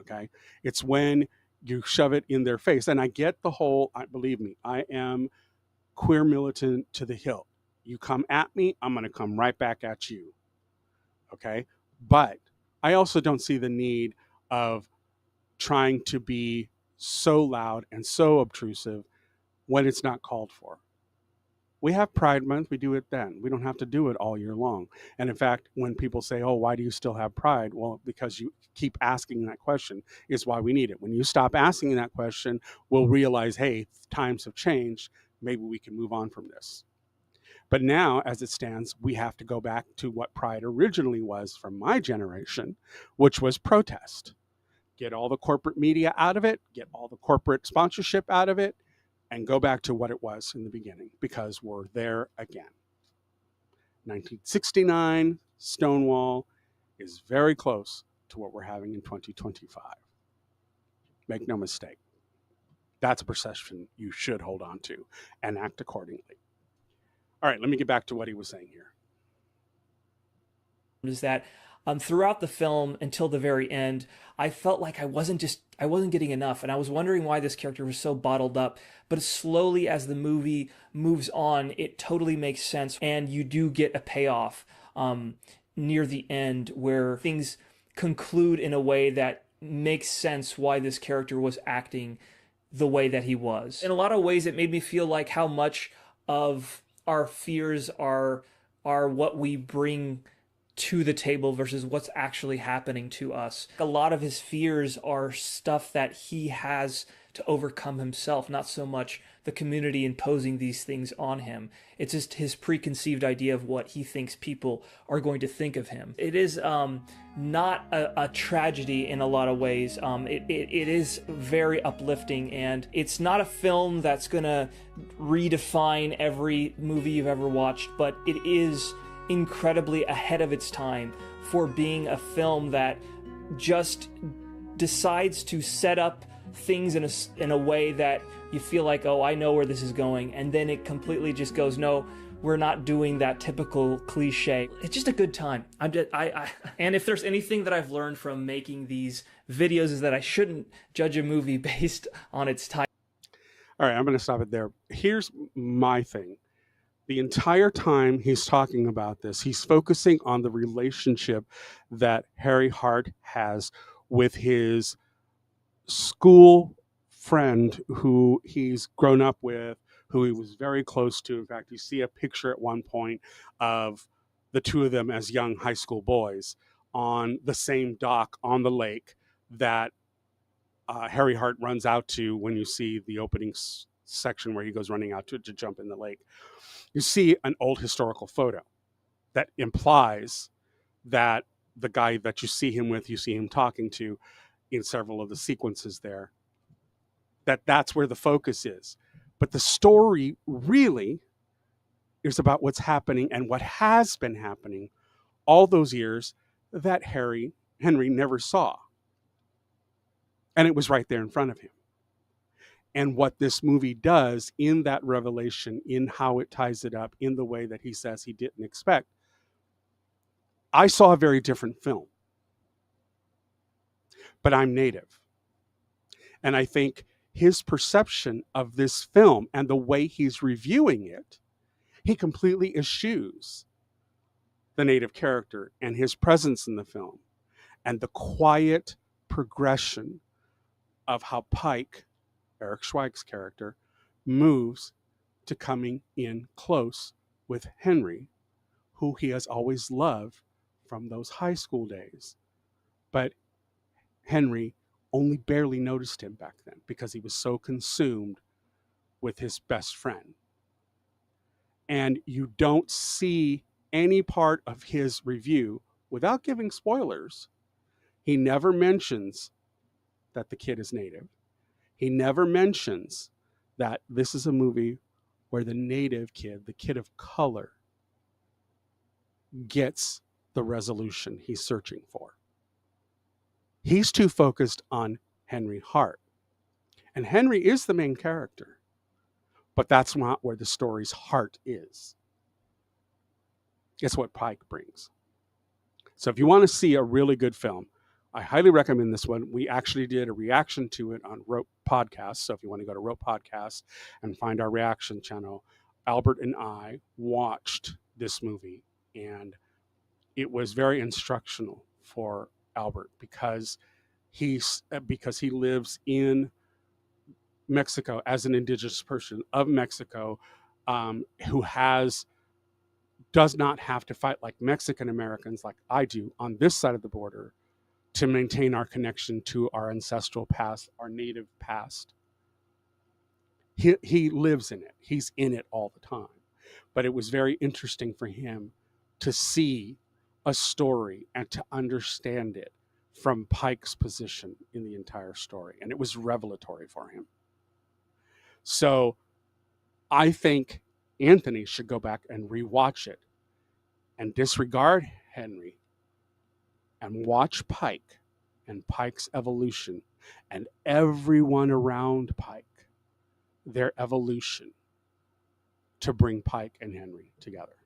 Okay? It's when you shove it in their face. And I get the whole, believe me, I am queer militant to the hilt. You come at me, I'm going to come right back at you. Okay? But I also don't see the need of trying to be so loud and so obtrusive when it's not called for. We have Pride Month, we do it then. We don't have to do it all year long. And in fact, when people say, oh, why do you still have Pride? Well, because you keep asking that question is why we need it. When you stop asking that question, we'll realize, hey, times have changed. Maybe we can move on from this. But now, as it stands, we have to go back to what Pride originally was from my generation, which was protest. get all the corporate media out of it, get all the corporate sponsorship out of it, and go back to what it was in the beginning, because we're there again. 1969 Stonewall is very close to what we're having in 2025. Make no mistake. That's a perception you should hold on to and act accordingly. All right, let me get back to what he was saying here. Is that throughout the film until the very end, I felt like I wasn't getting enough, and I was wondering why this character was so bottled up. But slowly, as the movie moves on, it totally makes sense, and you do get a payoff near the end where things conclude in a way that makes sense why this character was acting the way that he was. In a lot of ways, it made me feel like how much of our fears are what we bring to the table versus what's actually happening to us. A lot of his fears are stuff that he has to overcome himself, not so much the community imposing these things on him. It's just his preconceived idea of what he thinks people are going to think of him. It is not a tragedy in a lot of ways. It is very uplifting, and it's not a film that's going to redefine every movie you've ever watched, but it is incredibly ahead of its time for being a film that just decides to set up things in a way that you feel like, oh, I know where this is going, and then it completely just goes, no, we're not doing that typical cliche. It's just a good time. And if there's anything that I've learned from making these videos is that I shouldn't judge a movie based on its title. All right, I'm going to stop it there. Here's my thing. The entire time he's talking about this, he's focusing on the relationship that Harry Hart has with his school friend who he's grown up with, who he was very close to. In fact, you see a picture at one point of the two of them as young high school boys on the same dock on the lake that Harry Hart runs out to when you see the opening section where he goes running out to jump in the lake. You see an old historical photo that implies that the guy that you see him with, you see him talking to in several of the sequences there, that's where the focus is. But the story really is about what's happening and what has been happening all those years that Henry never saw. And it was right there in front of him. And what this movie does in that revelation, in how it ties it up, in the way that he says he didn't expect, I saw a very different film. But I'm Native. And I think his perception of this film and the way he's reviewing it, he completely eschews the Native character and his presence in the film and the quiet progression of how Pike, Eric Schweig's character, moves to coming in close with Henry, who he has always loved from those high school days. But Henry only barely noticed him back then because he was so consumed with his best friend. And you don't see any part of his review, without giving spoilers, he never mentions that the kid is Native. He never mentions that this is a movie where the Native kid, the kid of color, gets the resolution he's searching for. He's too focused on Henry Hart. And Henry is the main character, but that's not where the story's heart is. It's what Pike brings. So if you want to see a really good film, I highly recommend this one. We actually did a reaction to it on Rope Podcast. So if you want to go to Rope Podcast and find our reaction channel, Albert and I watched this movie, and it was very instructional for Albert because he lives in Mexico as an indigenous person of Mexico, who does not have to fight like Mexican Americans, like I do on this side of the border, to maintain our connection to our ancestral past, our native past. He lives in it. He's in it all the time. But it was very interesting for him to see a story and to understand it from Pike's position in the entire story, and it was revelatory for him. So I think Anthony should go back and rewatch it and disregard Henry and watch Pike and Pike's evolution and everyone around Pike, their evolution to bring Pike and Henry together.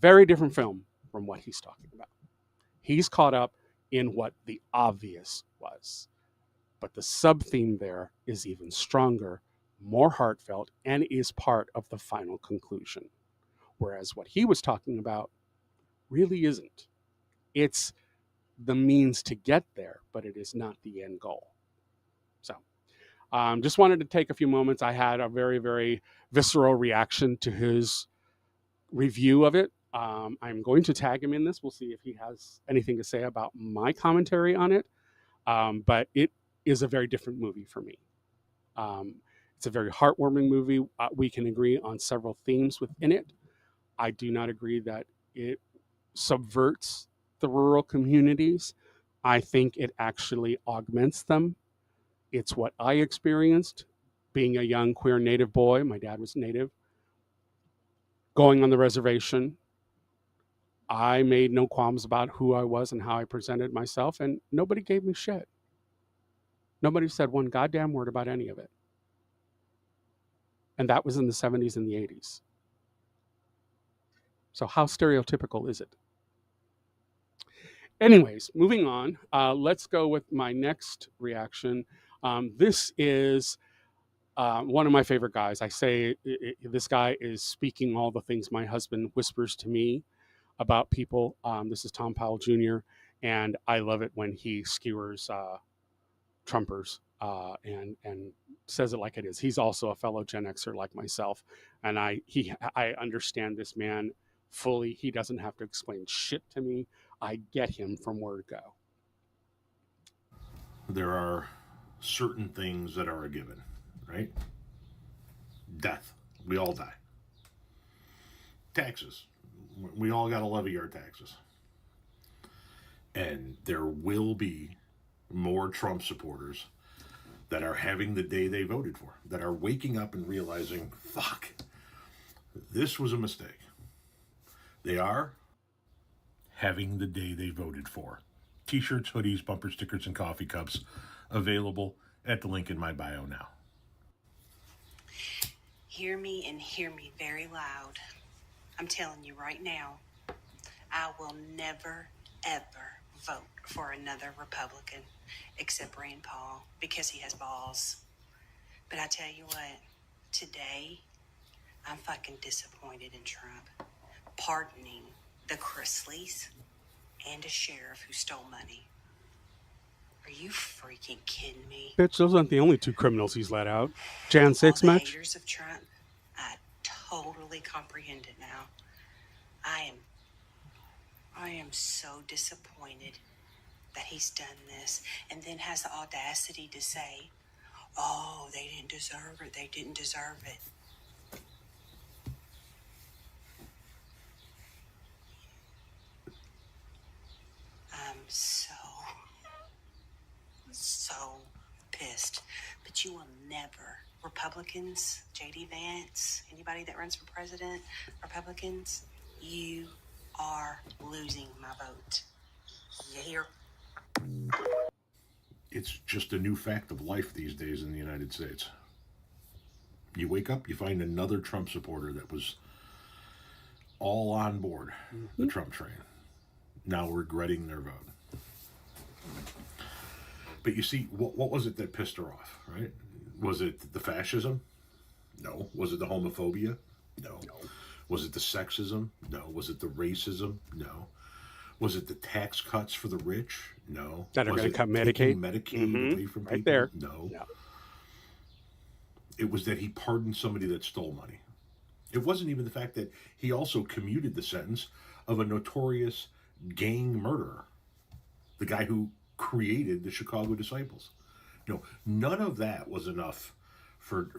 Very different film from what he's talking about. He's caught up in what the obvious was, but the sub theme there is even stronger, more heartfelt, and is part of the final conclusion. Whereas what he was talking about really isn't. It's the means to get there, but it is not the end goal. So, just wanted to take a few moments. I had a very, very visceral reaction to his review of it. I'm going to tag him in this. We'll see if he has anything to say about my commentary on it. But it is a very different movie for me. It's a very heartwarming movie. We can agree on several themes within it. I do not agree that it subverts the rural communities. I think it actually augments them. It's what I experienced being a young queer Native boy. My dad was Native. Going on the reservation, I made no qualms about who I was and how I presented myself, and nobody gave me shit. Nobody said one goddamn word about any of it. And that was in the 70s and the 80s. So how stereotypical is it? Anyways, moving on, let's go with my next reaction. This is one of my favorite guys. I say this guy is speaking all the things my husband whispers to me about people. This is Tom Powell Jr., and I love it when he skewers Trumpers and says it like it is. He's also a fellow Gen Xer like myself, and I understand this man fully. He doesn't have to explain shit to me. I get him from word go. There are certain things that are a given, right? Death. We all die. Taxes. We all got to levy our taxes. And there will be more Trump supporters that are having the day they voted for, that are waking up and realizing, fuck, this was a mistake. They are having the day they voted for. T-shirts, hoodies, bumper stickers, and coffee cups available at the link in my bio now. Hear me and hear me very loud. I'm telling you right now, I will never, ever vote for another Republican except Rand Paul because he has balls. But I tell you what, today, I'm fucking disappointed in Trump pardoning the Chrysleys and a sheriff who stole money. Are you freaking kidding me? Bitch, those aren't the only two criminals he's let out. Jan All 6 the much? haters of Trump, I totally comprehend it now. I am so disappointed that he's done this and then has the audacity to say, oh, they didn't deserve it. They didn't deserve it. I'm so pissed. But you will never, Republicans, J.D. Vance, anybody that runs for president, Republicans, you are losing my vote. You hear? It's just a new fact of life these days in the United States. You wake up, you find another Trump supporter that was all on board the Trump train, now regretting their vote. But you see, what was it that pissed her off, right? Was it the fascism? No. Was it the homophobia? No. Was it the sexism? No. Was it the racism? No. Was it the tax cuts for the rich? No. That are Was going to it cut taking Medicaid? Medicaid away from Right people? there. No. Yeah. It was that he pardoned somebody that stole money. It wasn't even the fact that he also commuted the sentence of a notorious gang murderer, the guy who created the Chicago Disciples. No, none of that was enough for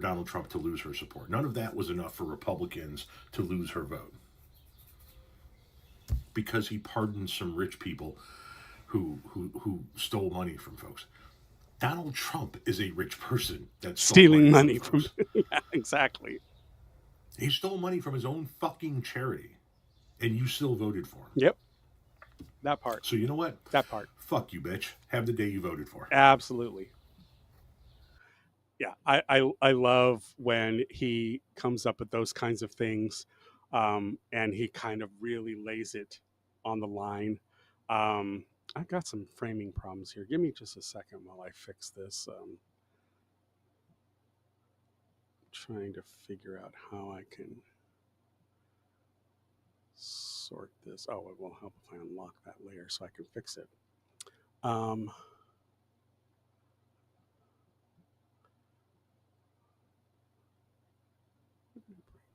Donald Trump to lose her support. None of that was enough for Republicans to lose her vote. Because he pardoned some rich people who stole money from folks. Donald Trump is a rich person that stole Stealing money from from folks. yeah, exactly. He stole money from his own fucking charity, and you still voted for him. Yep. That part. So you know what? That part. Fuck you, bitch. Have the day you voted for. Absolutely. Yeah, I love when he comes up with those kinds of things, and he kind of really lays it on the line. I've got some framing problems here. Give me just a second while I fix this. Trying to figure out how I can sort this. Oh, it will help if I unlock that layer so I can fix it. Bring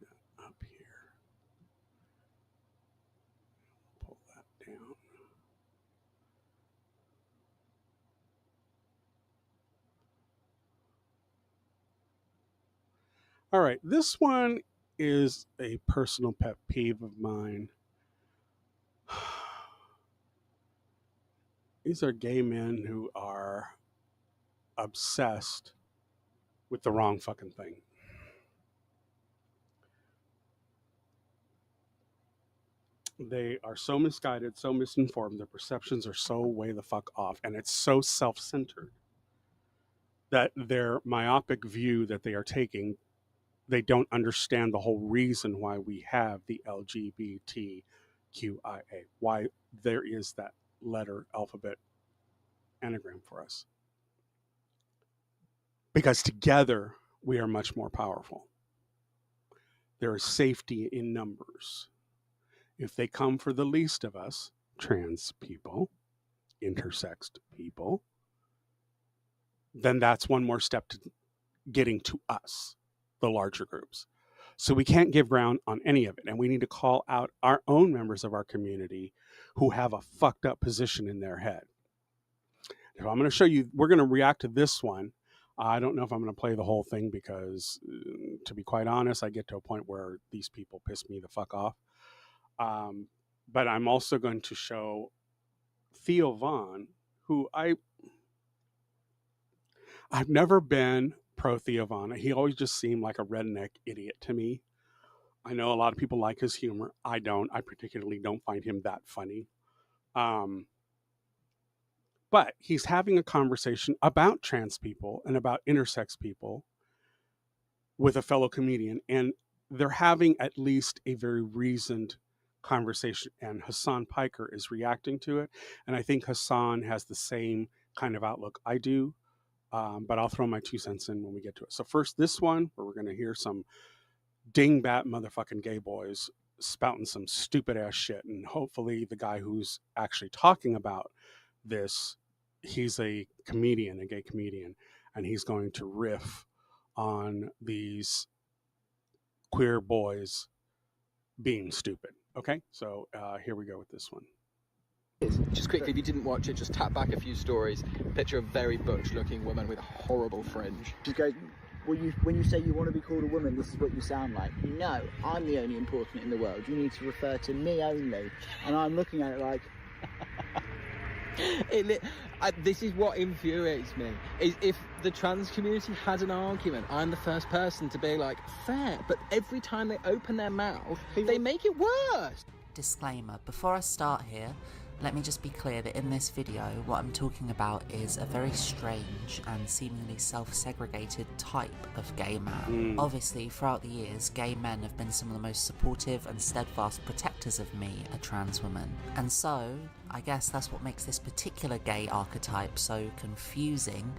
that up here. Pull that down. All right, this one is a personal pet peeve of mine. These are gay men who are obsessed with the wrong fucking thing. They are so misguided, so misinformed, their perceptions are so way the fuck off, and it's so self-centered that their myopic view that they are taking, they don't understand the whole reason why we have the LGBTQIA, why there is that letter alphabet anagram for us. Because together we are much more powerful. There is safety in numbers. If they come for the least of us, trans people, intersexed people, then that's one more step to getting to us, the larger groups. So we can't give ground on any of it. And we need to call out our own members of our community who have a fucked up position in their head. If I'm going to show you, we're going to react to this one. I don't know if I'm going to play the whole thing because, to be quite honest, I get to a point where these people piss me the fuck off. But I'm also going to show Theo Von, who I've never been pro Theo Von. He always just seemed like a redneck idiot to me. I know a lot of people like his humor. I don't. I particularly don't find him that funny. But he's having a conversation about trans people and about intersex people with a fellow comedian, and they're having at least a very reasoned conversation, and Hassan Piker is reacting to it. And I think Hassan has the same kind of outlook I do, but I'll throw my 2 cents in when we get to it. So first, this one, where we're going to hear some dingbat motherfucking gay boys spouting some stupid ass shit, and hopefully the guy who's actually talking about this, he's a comedian, a gay comedian, and he's going to riff on these queer boys being stupid. Okay, so here we go with this one. Just quickly, if you didn't watch it, just tap back a few stories. Picture a very butch-looking woman with a horrible fringe. Just go, well, when you say you want to be called a woman, this is what you sound like. No, I'm the only important in the world. You need to refer to me only. And I'm looking at it like... This is what infuriates me, is if the trans community had an argument, I'm the first person to be like, fair, but every time they open their mouth, they make it worse. Disclaimer, before I start here, let me just be clear that in this video, what I'm talking about is a very strange and seemingly self-segregated type of gay man. Obviously, throughout the years, gay men have been some of the most supportive and steadfast protectors of me, a trans woman. And so, I guess that's what makes this particular gay archetype so confusing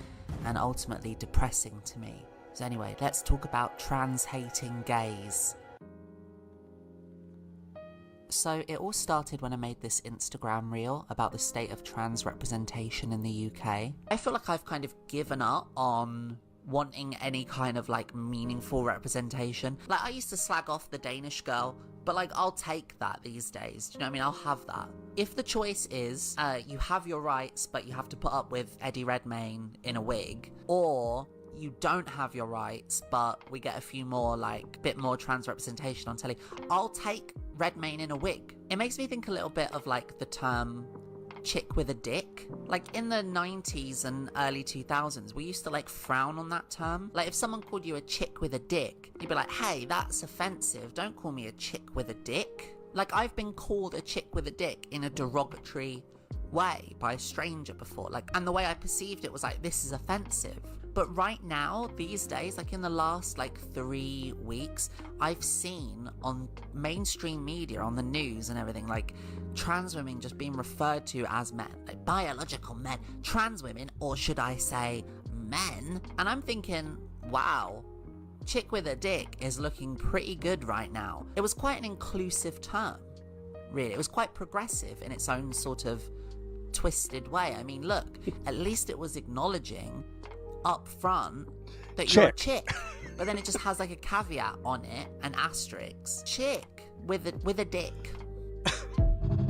and ultimately depressing to me. So anyway, let's talk about trans-hating gays. So it all started when I made this Instagram reel about the state of trans representation in the UK. I feel like I've kind of given up on wanting any kind of like meaningful representation. Like I used to slag off the Danish girl, but like I'll take that these days. Do you know what I mean? I'll have that. If the choice is you have your rights but you have to put up with Eddie Redmayne in a wig, or you don't have your rights but we get a few more like bit more trans representation on telly, I'll take Redmayne in a wig. It makes me think a little bit of like the term chick with a dick. Like in the 90s and early 2000s, we used to like frown on that term. Like if someone called you a chick with a dick, you'd be like, hey, that's offensive. Don't call me a chick with a dick. Like I've been called a chick with a dick in a derogatory way by a stranger before. Like, and the way I perceived it was like, this is offensive. But right now, these days, like in the last like 3 weeks, I've seen on mainstream media, on the news and everything, like trans women just being referred to as men, like biological men, trans women, or should I say men? And I'm thinking, wow, chick with a dick is looking pretty good right now. It was quite an inclusive term, really. It was quite progressive in its own sort of twisted way. I mean, look, at least it was acknowledging up front that you're a chick, but then it just has like a caveat on it, an asterisk. Chick with a dick.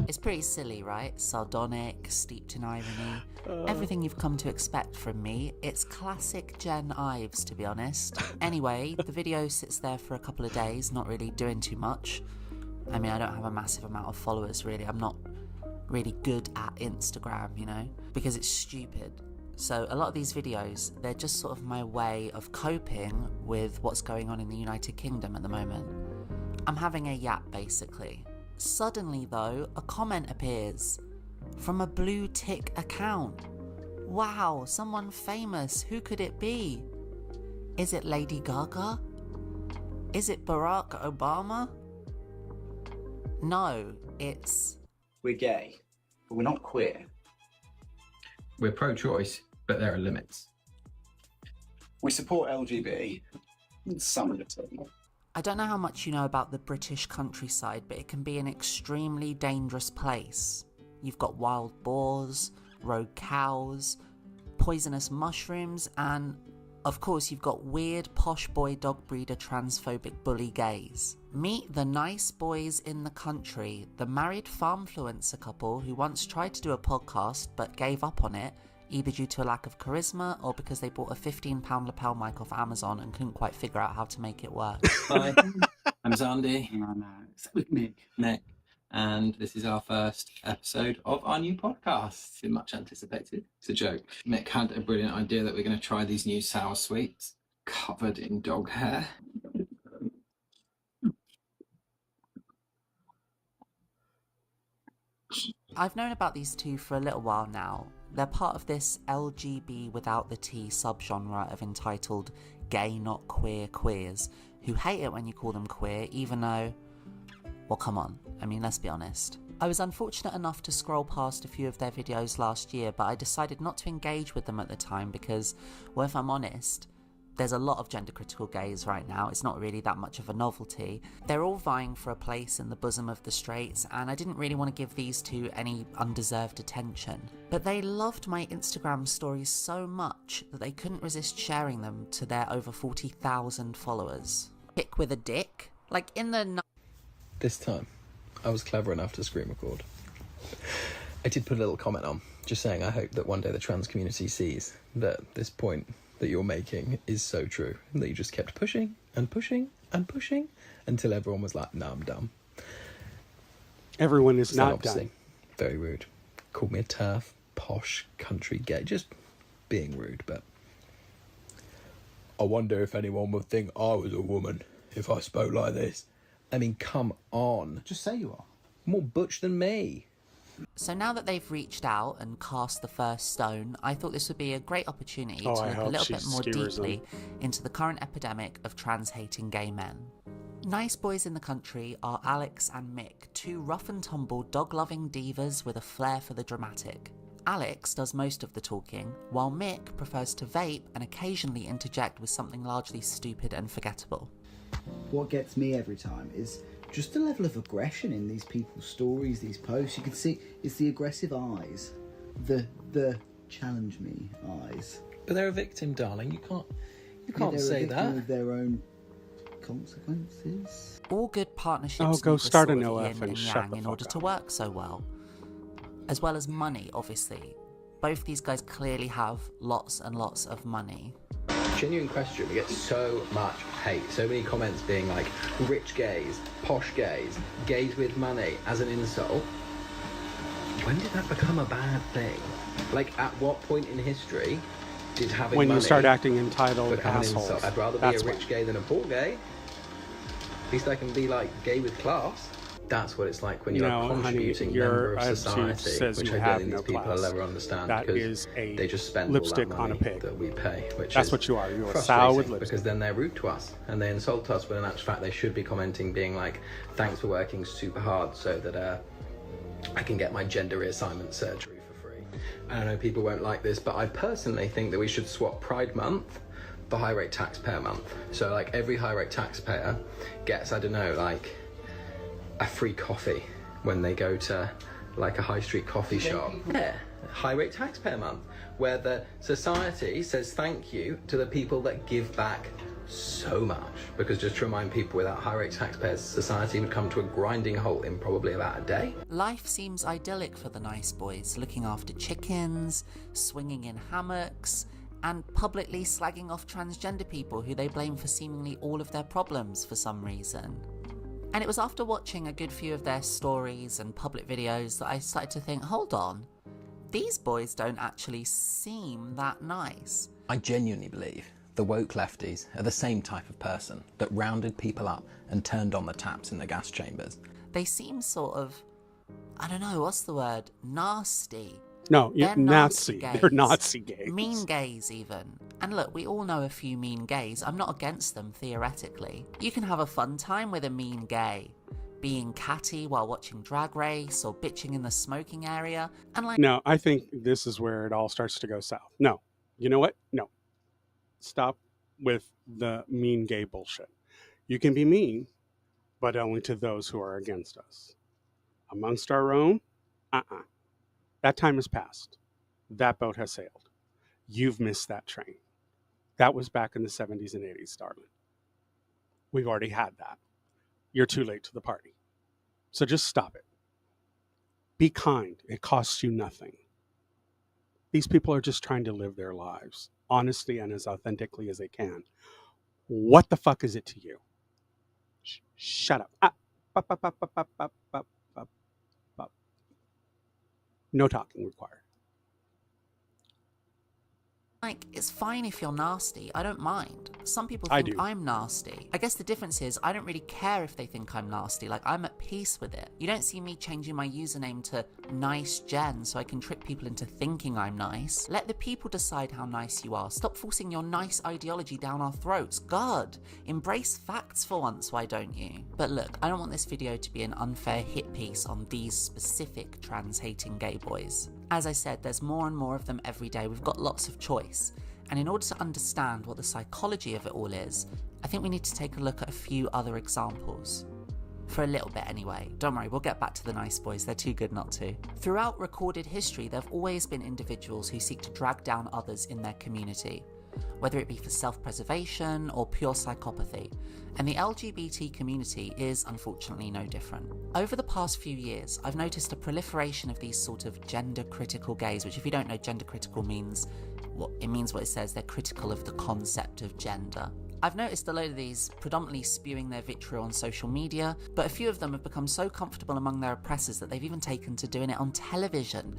It's pretty silly, right? Sardonic, steeped in irony. Everything you've come to expect from me. It's classic Gen Ives, to be honest. Anyway, the video sits there for a couple of days, not really doing too much. I mean, I don't have a massive amount of followers, really. I'm not really good at Instagram, you know, because it's stupid. So a lot of these videos, they're just sort of my way of coping with what's going on in the United Kingdom at the moment. I'm having a yap, basically. Suddenly, though, a comment appears from a blue tick account. Wow, someone famous. Who could it be? Is it Lady Gaga? Is it Barack Obama? No, it's... We're gay, but we're not queer. We're pro-choice, but there are limits. We support LGB, some of the time. I don't know how much you know about the British countryside, but it can be an extremely dangerous place. You've got wild boars, rogue cows, poisonous mushrooms, and of course you've got weird posh boy dog breeder transphobic bully gays. Meet the nice boys in the country, the married farmfluencer couple who once tried to do a podcast but gave up on it, either due to a lack of charisma or because they bought a £15 lapel mic off Amazon and couldn't quite figure out how to make it work. Hi, I'm Zandy. And I'm with Nick. And this is our first episode of our new podcast. It's much anticipated. It's a joke. Mick had a brilliant idea that we're going to try these new sour sweets covered in dog hair. I've known about these two for a little while now. They're part of this LGB without the T subgenre of entitled gay not queer queers, who hate it when you call them queer, even though, well, come on, I mean, let's be honest. I was unfortunate enough to scroll past a few of their videos last year, but I decided not to engage with them at the time because, well, if I'm honest, there's a lot of gender critical gays right now. It's not really that much of a novelty. They're all vying for a place in the bosom of the straights, and I didn't really want to give these two any undeserved attention. But they loved my Instagram stories so much that they couldn't resist sharing them to their over 40,000 followers. Pick with a dick? Like in the... This time, I was clever enough to screen record. I did put a little comment on, just saying I hope that one day the trans community sees that this point that you're making is so true, and that you just kept pushing and pushing and pushing until everyone was like, no, I'm done. Everyone is So not obviously, done. very rude. Called me a turf, posh, country gay, just being rude, but I wonder if anyone would think I was a woman if I spoke like this. I mean, come on. Just say you are. More butch than me. So now that they've reached out and cast the first stone, I thought this would be a great opportunity to I look a hope little she bit more skewers them. deeply into the current epidemic of trans-hating gay men. Nice boys in the country are Alex and Mick, two rough and tumble dog-loving divas with a flair for the dramatic. Alex does most of the talking, while Mick prefers to vape and occasionally interject with something largely stupid and forgettable. What gets me every time is just the level of aggression in these people's stories, these posts. You can see it's the aggressive eyes, the challenge me eyes. But they're a victim, darling. You can't They're say a victim that. of their own consequences. All good partnerships Oh, go need the start an sort of OF yin and and shut yang the in fuck order to up. work so well. As well as money, obviously. Both these guys clearly have lots and lots of money. Genuine question. We get so much hate. So many comments being like, rich gays, posh gays, gays with money as an insult. when did that become a bad thing? Like, at what point in history did having When money you start acting entitled become an assholes. insult? I'd rather That's be a rich gay than a poor gay. At least I can be, like, gay with class. That's what it's like when you're a contributing member of society, which I don't think these people will ever understand, because they just spend lipstick all that money on a pig that we pay, which That's is what you are. You're a frustrating, sow with lipstick. because then they're rude to us and they insult us, when in actual fact they should be commenting, being like, thanks for working super hard so that I can get my gender reassignment surgery for free. And I know people won't like this, but I personally think that we should swap Pride Month for High Rate Taxpayer Month. So like every high rate taxpayer gets, I don't know, like a free coffee when they go to like a high street coffee shop. Yeah, High Rate Taxpayer Month, where the society says thank you to the people that give back so much. Because just to remind people, without high rate taxpayers, society would come to a grinding halt in probably about a day. Life seems idyllic for the nice boys, looking after chickens, swinging in hammocks, and publicly slagging off transgender people who they blame for seemingly all of their problems for some reason. And it was after watching a good few of their stories and public videos that I started to think, hold on, these boys don't actually seem that nice. I genuinely believe the woke lefties are the same type of person that rounded people up and turned on the taps in the gas chambers. They seem sort of, I don't know, what's the word? Nasty. No, you're They're Nazi. gays. They're Nazi gays. Mean gays, even. And look, we all know a few mean gays. I'm not against them, theoretically. You can have a fun time with a mean gay. Being catty while watching Drag Race or bitching in the smoking area. And like... No, I think this is where it all starts to go south. No. You know what? No. Stop with the mean gay bullshit. You can be mean, but only to those who are against us. Amongst our own, that time has passed. That boat has sailed. You've missed that train. That was back in the 70s and 80s, darling. We've already had that. You're too late to the party. So just stop it. Be kind. It costs you nothing. These people are just trying to live their lives honestly and as authentically as they can. What the fuck is it to you? Shut up. No talking required. Like, it's fine if you're nasty. I don't mind. Some people I think do. I'm nasty. I guess the difference is I don't really care if they think I'm nasty. Like, I'm at peace with it. You don't see me changing my username to Nice Jen so I can trick people into thinking I'm nice. Let the people decide how nice you are. Stop forcing your nice ideology down our throats. God, embrace facts for once, why don't you? But look, I don't want this video to be an unfair hit piece on these specific trans-hating gay boys. As I said, there's more and more of them every day. We've got lots of choice. And in order to understand what the psychology of it all is, I think we need to take a look at a few other examples. For a little bit anyway. Don't worry, we'll get back to the nice boys. They're too good not to. Throughout recorded history, there have always been individuals who seek to drag down others in their community, whether it be for self-preservation or pure psychopathy. And the LGBT community is unfortunately no different. Over the past few years, I've noticed a proliferation of these sort of gender-critical gays, which if you don't know, gender-critical means what it says. They're critical of the concept of gender. I've noticed a load of these predominantly spewing their vitriol on social media, but a few of them have become so comfortable among their oppressors that they've even taken to doing it on television.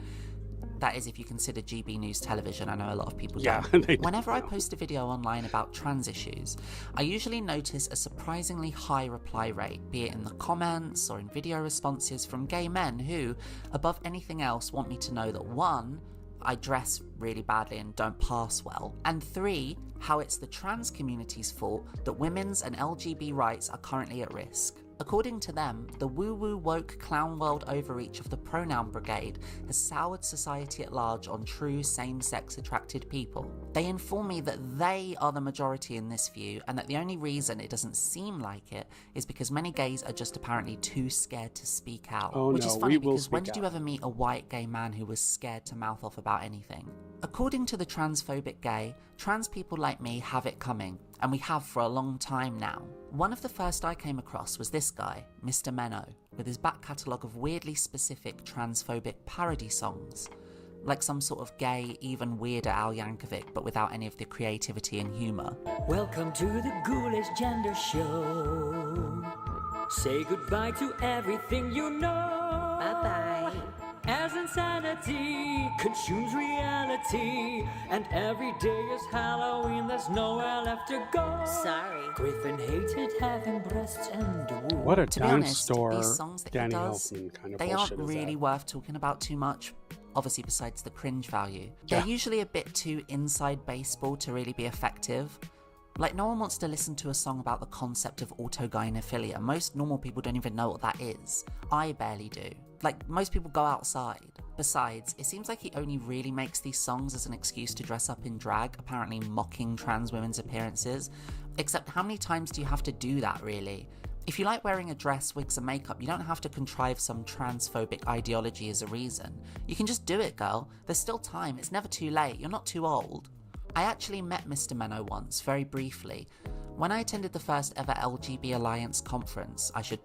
That is, if you consider GB News television. I know a lot of people don't. Whenever I post a video online about trans issues, I usually notice a surprisingly high reply rate, be it in the comments or in video responses from gay men who, above anything else, want me to know that 1, I dress really badly and don't pass well, and 3, how it's the trans community's fault that women's and LGBT rights are currently at risk. According to them, the woo-woo woke clown world overreach of the pronoun brigade has soured society at large on true same-sex attracted people. They inform me that they are the majority in this view, and that the only reason it doesn't seem like it is because many gays are just apparently too scared to speak out. Which is funny because when did you ever meet a white gay man who was scared to mouth off about anything? According to the transphobic gay, trans people like me have it coming, and we have for a long time now. One of the first I came across was this guy, Mr. Menno, with his back catalogue of weirdly specific transphobic parody songs. Like some sort of gay, even weirder Al Yankovic, but without any of the creativity and humour. Welcome to the Ghoulish Gender Show. Say goodbye to everything you know. Bye-bye. As a insanity consumes reality, and every day is Halloween, there's nowhere left to go. Sorry. Griffin hated having breasts and wool. What a To be dime honest, these store songs that he Danny does, Elfman kind of they aren't bullshit is really that? worth talking about too much, obviously besides the cringe value. Yeah. They're usually a bit too inside baseball to really be effective. Like, no one wants to listen to a song about the concept of autogynephilia. Most normal people don't even know what that is. I barely do. Like, most people go outside. Besides, it seems like he only really makes these songs as an excuse to dress up in drag, apparently mocking trans women's appearances. Except how many times do you have to do that, really? If you like wearing a dress, wigs and makeup, you don't have to contrive some transphobic ideology as a reason. You can just do it, girl. There's still time. It's never too late. You're not too old. I actually met Mr. Menno once, very briefly. When I attended the first ever LGB Alliance conference, I should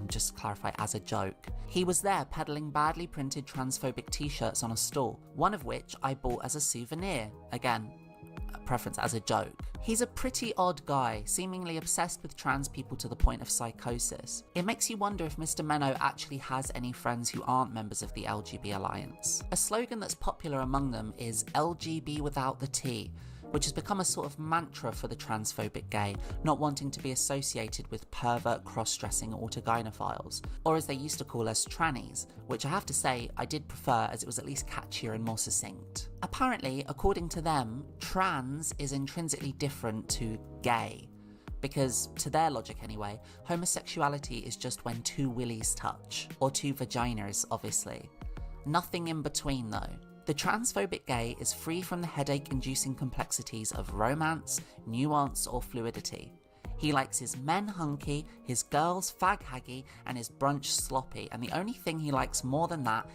just clarify as a joke, he was there peddling badly printed transphobic t-shirts on a stall, one of which I bought as a souvenir. Again, a preference as a joke. He's a pretty odd guy, seemingly obsessed with trans people to the point of psychosis. It makes you wonder if Mr. Menno actually has any friends who aren't members of the LGB Alliance. A slogan that's popular among them is LGB without the T, which has become a sort of mantra for the transphobic gay, not wanting to be associated with pervert cross-dressing autogynephiles, or as they used to call us, trannies, which I have to say I did prefer as it was at least catchier and more succinct. Apparently, according to them, trans is intrinsically different to gay, because, to their logic anyway, homosexuality is just when two willies touch, or two vaginas, obviously. Nothing in between though. The transphobic gay is free from the headache-inducing complexities of romance, nuance, or fluidity. He likes his men hunky, his girls fag-haggy, and his brunch sloppy, and the only thing he likes more than that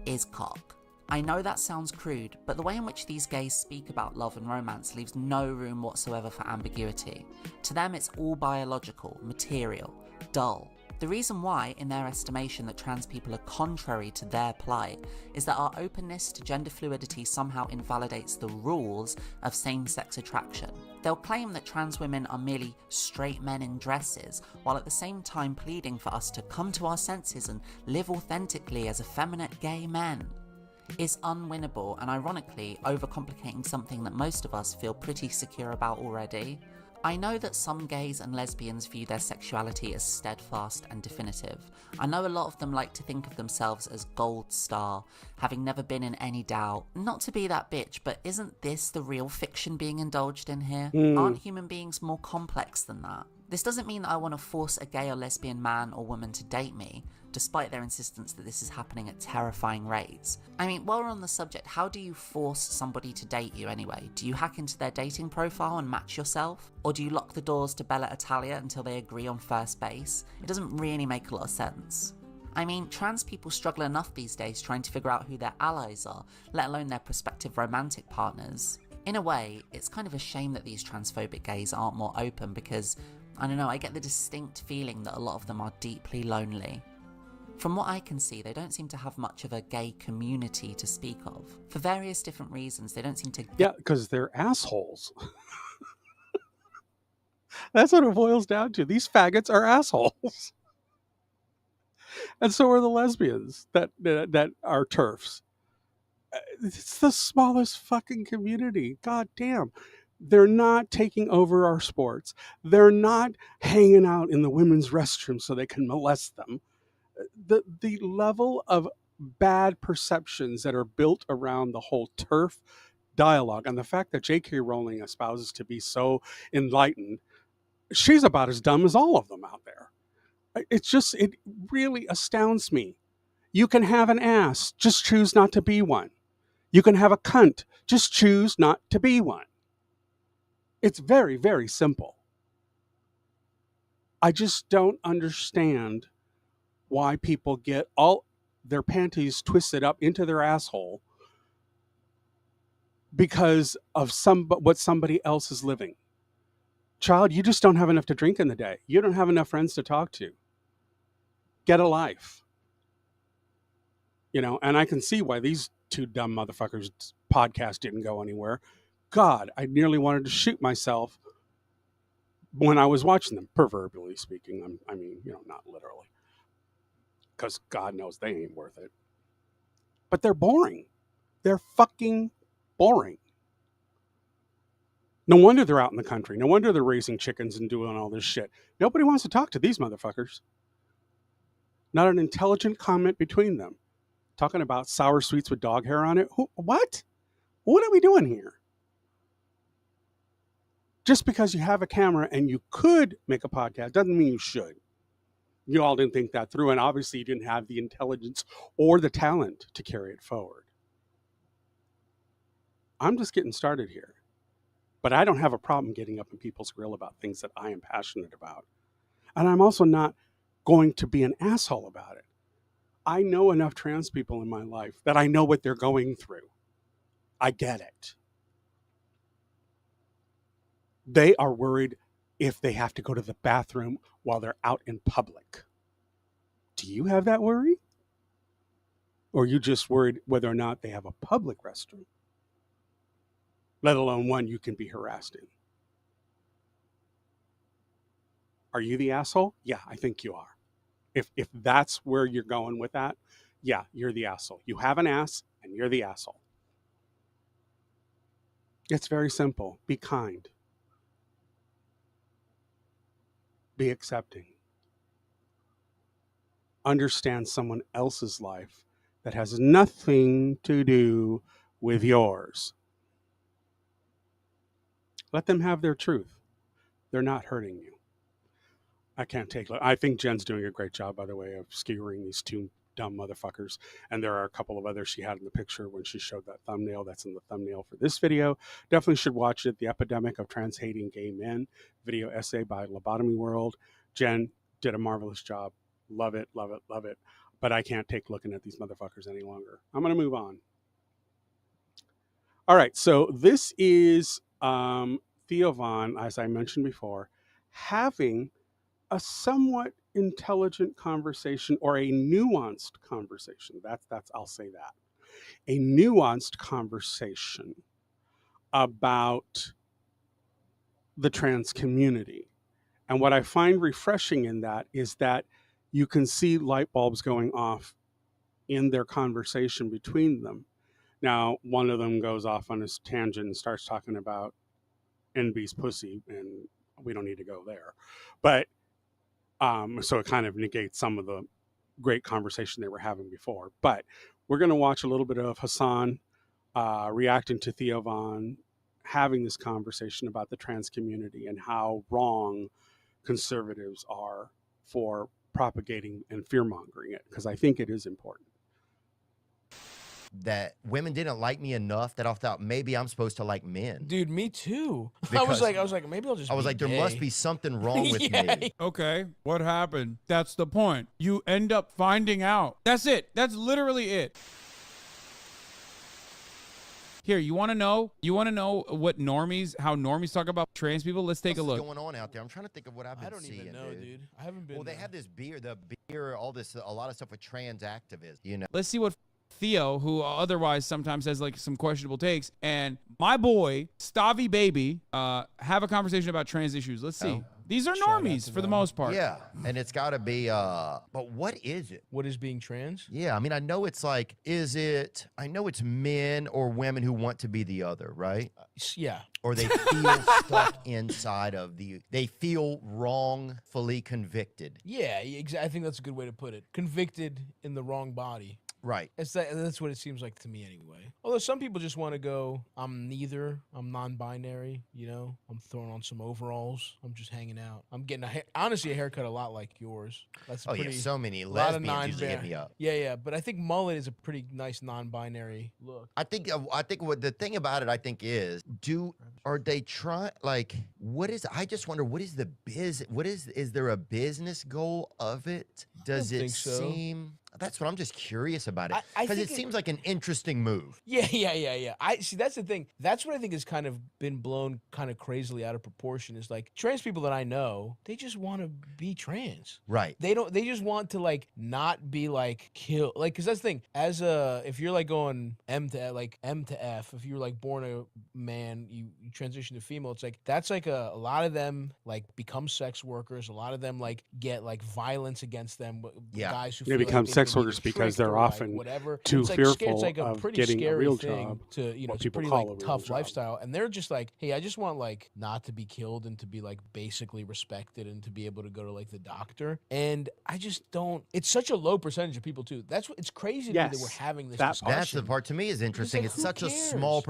is cock. I know that sounds crude, but the way in which these gays speak about love and romance leaves no room whatsoever for ambiguity. To them, it's all biological, material, dull. The reason why, in their estimation, that trans people are contrary to their plight is that our openness to gender fluidity somehow invalidates the rules of same-sex attraction. They'll claim that trans women are merely straight men in dresses, while at the same time pleading for us to come to our senses and live authentically as effeminate gay men. It's unwinnable and ironically overcomplicating something that most of us feel pretty secure about already. I know that some gays and lesbians view their sexuality as steadfast and definitive. I know a lot of them like to think of themselves as gold star, having never been in any doubt. Not to be that bitch, but isn't this the real fiction being indulged in here? Aren't human beings more complex than that? This doesn't mean that I want to force a gay or lesbian man or woman to date me, despite their insistence that this is happening at terrifying rates. I mean, while we're on the subject, how do you force somebody to date you anyway? Do you hack into their dating profile and match yourself? Or do you lock the doors to Bella Italia until they agree on first base? It doesn't really make a lot of sense. I mean, trans people struggle enough these days trying to figure out who their allies are, let alone their prospective romantic partners. In a way, it's kind of a shame that these transphobic gays aren't more open because, I don't know, I get the distinct feeling that a lot of them are deeply lonely. From what I can see, they don't seem to have much of a gay community to speak of. For various different reasons, they don't seem to... Yeah, because they're assholes. That's what it boils down to. These faggots are assholes. And so are the lesbians that are TERFs. It's the smallest fucking community. God damn. They're not taking over our sports. They're not hanging out in the women's restroom so they can molest them. The level of bad perceptions that are built around the whole TERF dialogue and the fact that J.K. Rowling espouses to be so enlightened, she's about as dumb as all of them out there. It really astounds me. You can have an ass, just choose not to be one. You can have a cunt, just choose not to be one. It's very, very simple. I just don't understand why people get all their panties twisted up into their asshole because of what somebody else is living. Child, you just don't have enough to drink in the day. You don't have enough friends to talk to. Get a life. You know, and I can see why these two dumb motherfuckers' podcast didn't go anywhere. God, I nearly wanted to shoot myself when I was watching them, proverbially speaking. I mean, you know, not literally. Because God knows they ain't worth it. but they're boring. They're fucking boring. No wonder they're out in the country. No wonder they're raising chickens and doing all this shit. Nobody wants to talk to these motherfuckers. Not an intelligent comment between them. Talking about sour sweets with dog hair on it. What? What are we doing here? Just because you have a camera and you could make a podcast doesn't mean you should. You all didn't think that through, and obviously you didn't have the intelligence or the talent to carry it forward. I'm just getting started here. But I don't have a problem getting up in people's grill about things that I am passionate about. And I'm also not going to be an asshole about it. I know enough trans people in my life that I know what they're going through. I get it. They are worried if they have to go to the bathroom while they're out in public. Do you have that worry? Or are you just worried whether or not they have a public restroom? Let alone one you can be harassed in. Are you the asshole? Yeah, I think you are. If that's where you're going with that, yeah, you're the asshole. You have an ass and you're the asshole. It's very simple. Be kind. Be accepting. Understand someone else's life that has nothing to do with yours. Let them have their truth. They're not hurting you. I think Jen's doing a great job, by the way, of skewering these two dumb motherfuckers. And there are a couple of others she had in the picture when she showed that thumbnail. That's in the thumbnail for this video. Definitely should watch it. The Epidemic of Trans-Hating Gay Men, video essay by Lobotomy World. Jen did a marvelous job. Love it, love it, love it. But I can't take looking at these motherfuckers any longer. I'm going to move on. All right, so this is Theo Von, as I mentioned before, having a somewhat intelligent conversation, or a nuanced conversation. That's I'll say that. A nuanced conversation about the trans community. And what I find refreshing in that is that you can see light bulbs going off in their conversation between them. Now, one of them goes off on his tangent and starts talking about NB's pussy, and we don't need to go there. But so it kind of negates some of the great conversation they were having before. But we're going to watch a little bit of Hassan reacting to Theo Von having this conversation about the trans community and how wrong conservatives are for propagating and fear-mongering it, because I think it is important. That women didn't like me enough that I thought maybe I'm supposed to like men. Dude, me too. Because I was like, maybe I'll just. I was like, there must be something wrong with me. Okay, what happened? That's the point. You end up finding out. That's it. That's literally it. Here, you want to know? You want to know what how normies talk about trans people? Let's take a look. What's going on out there? I'm trying to think of what I've been seeing. I don't even know, dude. I haven't been. Well, they have this beer, all this, a lot of stuff with trans activists. You know. Let's see what Theo, who otherwise sometimes has like some questionable takes, and my boy Stavi Baby have a conversation about trans issues. Let's see. These are normies for the most part. Yeah, and it's got to be, but what is it? What is being trans? Yeah, I mean, I know it's like, I know it's men or women who want to be the other, right? Yeah. Or they feel stuck inside of they feel wrongfully convicted. Yeah, I think that's a good way to put it. Convicted in the wrong body. Right. That's what it seems like to me anyway. Although some people just want to go, I'm neither. I'm non-binary, you know. I'm throwing on some overalls. I'm just hanging out. I'm getting honestly a haircut a lot like yours. That's yeah, so many lesbians usually hit me up. Yeah, but I think mullet is a pretty nice non-binary look. I think what the thing about it, I think, is are they trying, like, what is, I just wonder, what is the is there a business goal of it? Does it seem, that's what I'm just curious about it, because it seems like an interesting move. Yeah. I see, that's the thing. That's what I think has kind of been blown kind of crazily out of proportion, is like trans people that I know, they just want to be trans. Right. They just want to like not be like killed. Like, because that's the thing, if you're like going M to F, if you're like born a man, you transition to female, it's like, that's like a lot of them like become sex workers. A lot of them like get like violence against them. Yeah. Guys who they become sex sex being workers because tricked they're or, like, often whatever. too It's like fearful it's like a of pretty getting a scary real thing job, to, you know, what it's a people pretty call like a real tough job. lifestyle, and they're just like, hey, I just want like not to be killed and to be like basically respected and to be able to go to like the doctor. And I just don't. It's such a low percentage of people too. That's what it's crazy to me that we're having this discussion. That's the part to me is interesting. like, It's who such a cares? small.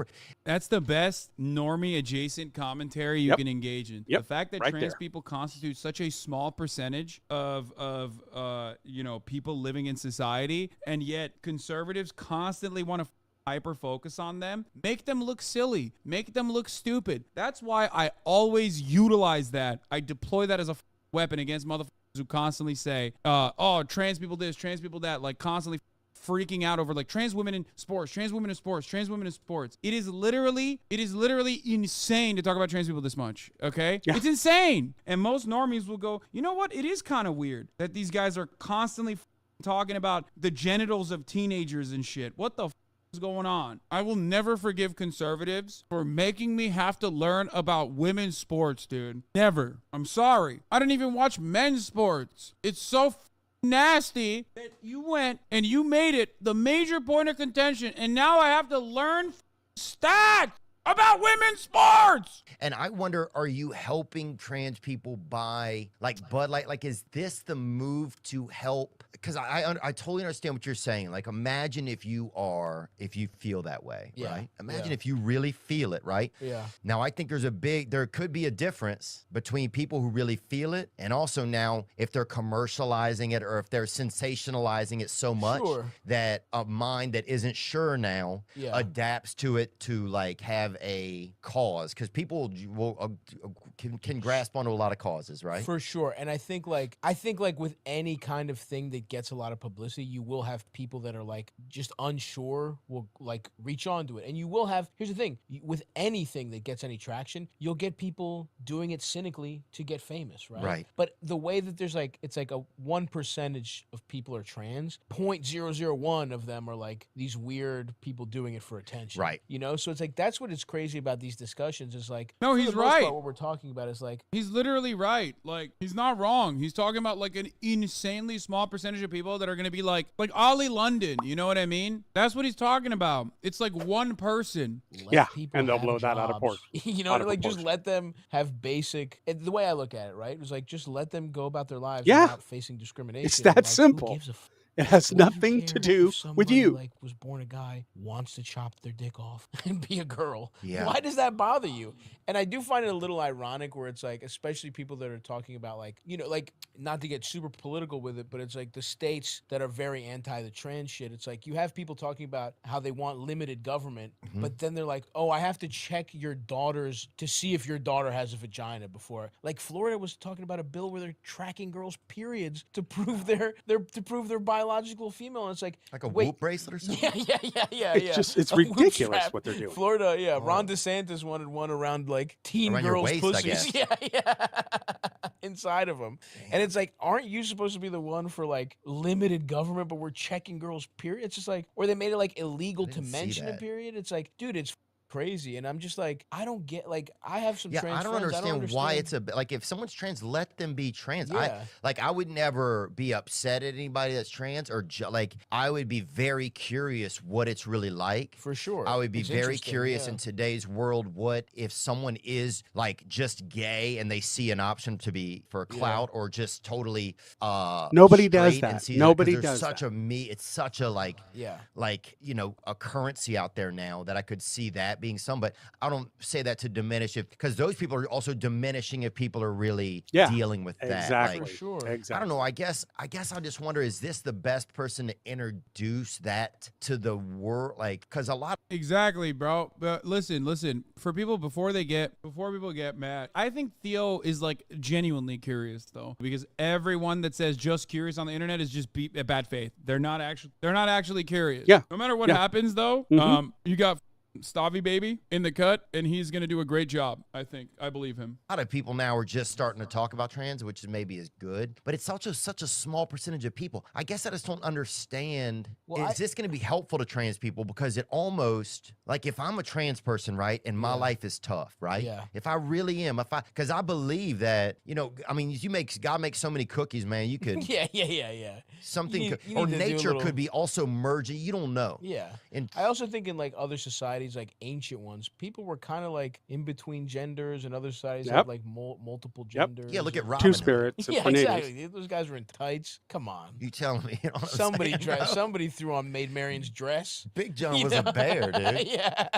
That's the best normie adjacent commentary you can engage in. Yep. The fact that Right trans there. people constitute such a small percentage of you know, people living in society, and yet conservatives constantly want to hyper focus on them, make them look silly, make them look stupid. That's why I always utilize that. I deploy that as a weapon against motherfuckers who constantly say, oh, trans people this, trans people that, like constantly freaking out over like trans women in sports, trans women in sports, trans women in sports. It is literally insane to talk about trans people this much. Okay. Yeah. It's insane. And most normies will go, you know what? It is kind of weird that these guys are constantly talking about the genitals of teenagers and shit. What the is going on? I will never forgive conservatives for making me have to learn about women's sports, dude. Never. I'm sorry. I didn't even watch men's sports. It's so nasty that you went and you made it the major point of contention, and now I have to learn stats about women's sports. And I wonder, are you helping trans people buy like Bud Light? Like, is this the move to help? Because I totally understand what you're saying. Like, imagine if you feel that way, Yeah, right? Imagine yeah. if you really feel it, right? Yeah. Now, I think there could be a difference between people who really feel it, and also now if they're commercializing it or if they're sensationalizing it so much that a mind that isn't sure now adapts to it to like have a cause, because people can grasp onto a lot of causes, right? For sure. And I think like with any kind of thing that gets a lot of publicity, you will have people that are like just unsure will like reach onto it. And you will have, here's the thing, with anything that gets any traction, you'll get people doing it cynically to get famous, right? Right. But the way that there's like, it's like a 1% of people are trans, 0.001 of them are like these weird people doing it for attention. Right. You know? So it's like, that's what it's crazy about these discussions is like, No, for he's the most right. part, what we're talking about is like, He's literally right. Like, he's not wrong. He's talking about like an insanely small percentage of people that are going to be like Ollie London. You know what I mean? That's what he's talking about. It's like one person. Yeah, people and they'll have blow that out of jobs. proportion. You know, Out of like just proportion. let them have basic. The way I look at it, right, it was like just let them go about their lives Yeah. without facing discrimination. It's that Like, who simple. gives a It has What do you nothing to care do if with somebody, you. Like was born a guy, wants to chop their dick off and be a girl. Yeah. Why does that bother you? And I do find it a little ironic where it's like, especially people that are talking about like, you know, like not to get super political with it, but it's like the states that are very anti the trans shit. It's like you have people talking about how they want limited government, but then they're like, oh, I have to check your daughters to see if your daughter has a vagina before. Like Florida was talking about a bill where they're tracking girls' periods to prove their biological female. And it's like a wait, whoop bracelet or something? Yeah. It's A whoop ridiculous strap. what they're doing. Florida, Ron DeSantis wanted one around like teen Around your girls' waist, I pussies. guess. Yeah. Inside of them. And it's like, aren't you supposed to be the one for like limited government, but we're checking girls' period? It's just like, or they made it like illegal to didn't see mention a that. period. It's like, dude, it's crazy. And I'm just like, I don't get, like, I have some Yeah, trans I don't friends. understand why it's like if someone's trans, let them be trans. Yeah. I would never be upset at anybody that's trans or like I would be very curious what it's really like. For sure. I would be It's very interesting, curious yeah. in today's world what if someone is like just gay and they see an option to be for clout or just totally Nobody does straight and that. see that, 'cause Nobody there's does such that. it's such a like Yeah. like, you know, a currency out there now that I could see that being some, but I don't say that to diminish it because those people are also diminishing if people are really dealing with that. Exactly. Like, For sure. Exactly. I don't know. I guess I just wonder, is this the best person to introduce that to the world? Like, because a lot Exactly, bro. But listen. For people before people get mad, I think Theo is like genuinely curious though, because everyone that says just curious on the internet is just bad faith. They're not actually curious. Yeah. No matter what Yeah. happens though, Mhm. you got Stavi baby in the cut, and he's going to do a great job. I believe him. A lot of people now are just starting to talk about trans, which maybe is good, but it's also such a small percentage of people. I guess I just don't understand. Is this going to be helpful to trans people? Because it almost, like, if I'm a trans person, right, and my life is tough, right? Yeah. If I really am, because I believe that, I mean, God makes so many cookies, man. You could. Yeah. Something, You or need to do a nature little- could be also merging. You don't know. Yeah. And I also think in like other societies, like ancient ones, people were kind of like in between genders, and other societies had like multiple genders. Yeah, look at and- Robin. Two spirits. Yeah, tornadoes. exactly. Those guys were in tights. Come on. You telling me? You know what I'm Somebody saying, dre- bro? somebody threw on Maid Marian's dress. Big John You was know? a bear, dude. Yeah.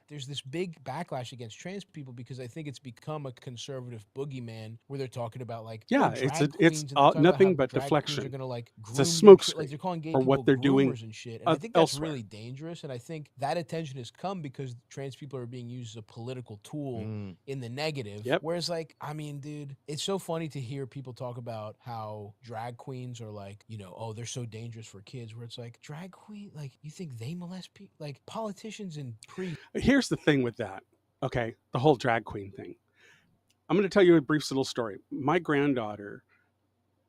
There's this big backlash against trans people because I think it's become a conservative boogeyman where they're talking about like Yeah, drag it's queens, and it's they're talking about nothing how but drag deflection. queens are gonna, like, It's a groom their smokescreen like they're calling gay for people what they're doing groomers and shit. And I think that's elsewhere. really dangerous. And I think that attention has come because trans people are being used as a political tool in the negative. Yep. Whereas, like, I mean, dude, it's so funny to hear people talk about how drag queens are like, oh, they're so dangerous for kids. Where it's like, drag queen, like, you think they molest people? Like, politicians and priests. Here's the thing with that. Okay, the whole drag queen thing. I'm going to tell you a brief little story. My granddaughter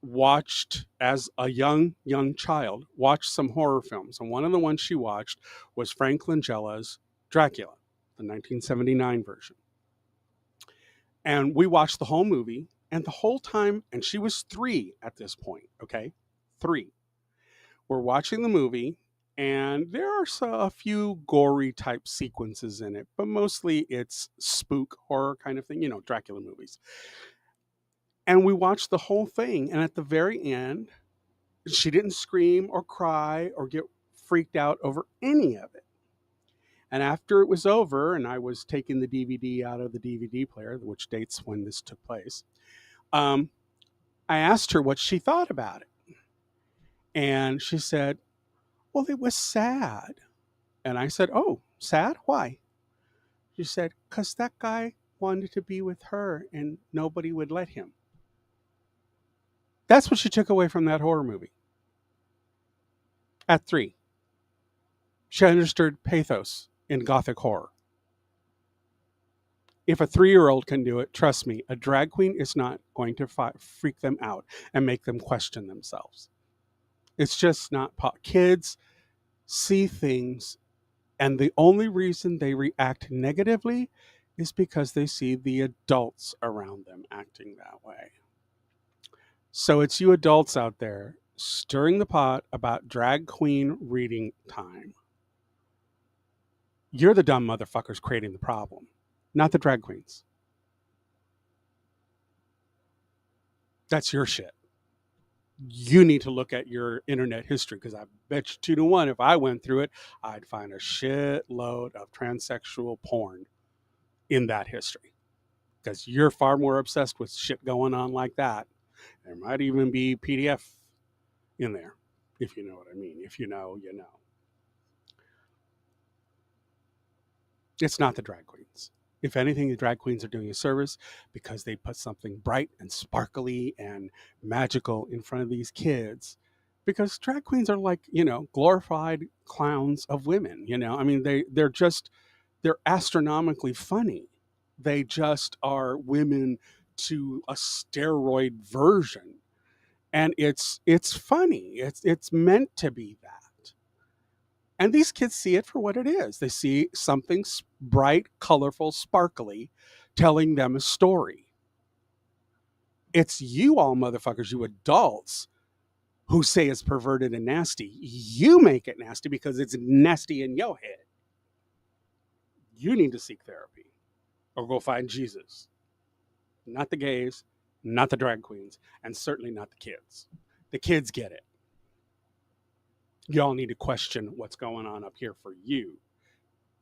watched, as a young child, watched some horror films, and one of the ones she watched was Frank Langella's Dracula, the 1979 version. And we watched the whole movie, and the whole time, and she was 3 at this point, okay? 3. We're watching the movie, and there are a few gory type sequences in it, but mostly it's spook horror kind of thing, Dracula movies. And we watched the whole thing, and at the very end, she didn't scream or cry or get freaked out over any of it. And after it was over, and I was taking the DVD out of the DVD player, which dates when this took place, I asked her what she thought about it. And she said, well, it was sad. And I said, oh, sad? Why? She said, because that guy wanted to be with her and nobody would let him. That's what she took away from that horror movie. At 3. She understood pathos in gothic horror. If a 3-year-old can do it, trust me, a drag queen is not going to freak them out and make them question themselves. It's just not kids see things, and the only reason they react negatively is because they see the adults around them acting that way. So it's you adults out there stirring the pot about drag queen reading time. You're the dumb motherfuckers creating the problem, not the drag queens. That's your shit. You need to look at your internet history, because I bet you 2 to 1, if I went through it, I'd find a shitload of transsexual porn in that history. Because you're far more obsessed with shit going on like that. There might even be PDF in there, if you know what I mean. If you know, you know. It's not the drag queens. If anything, the drag queens are doing a service because they put something bright and sparkly and magical in front of these kids. Because drag queens are like, glorified clowns of women. I mean, they're astronomically funny. They just are women to a steroid version. And it's funny. It's meant to be that. And these kids see it for what it is. They see something bright, colorful, sparkly, telling them a story. It's you all motherfuckers, you adults, who say it's perverted and nasty. You make it nasty because it's nasty in your head. You need to seek therapy or go find Jesus. Not the gays, not the drag queens, and certainly not the kids. The kids get it. Y'all need to question what's going on up here for you.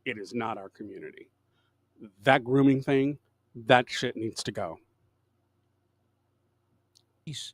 It is not our community. That grooming thing, that shit needs to go.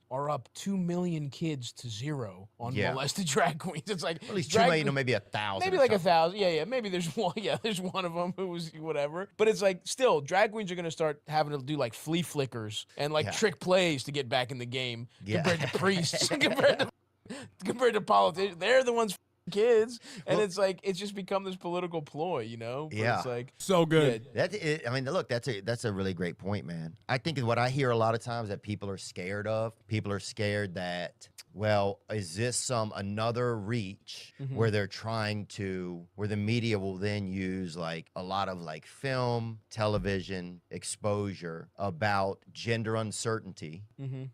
Are up 2 million kids to 0 on Yeah. molested drag queens. It's like At least 2 drag million, or queen- maybe 1,000. Maybe or like something. 1,000. Yeah. Maybe there's one. Yeah, there's one of them who was whatever. But it's like, still, drag queens are gonna start having to do like flea flickers and like Yeah. trick plays to get back in the game Yeah. compared to priests, compared to politicians. They're the ones kids, and Well- it's like it's just become this political ploy, you know. But Yeah. it's like So good. yeah, I mean, look, that's a really great point, man. I think what I hear a lot of times that people are scared of. People are scared that, well, is this another reach where they're trying to, where the media will then use like a lot of like film, television exposure about gender uncertainty,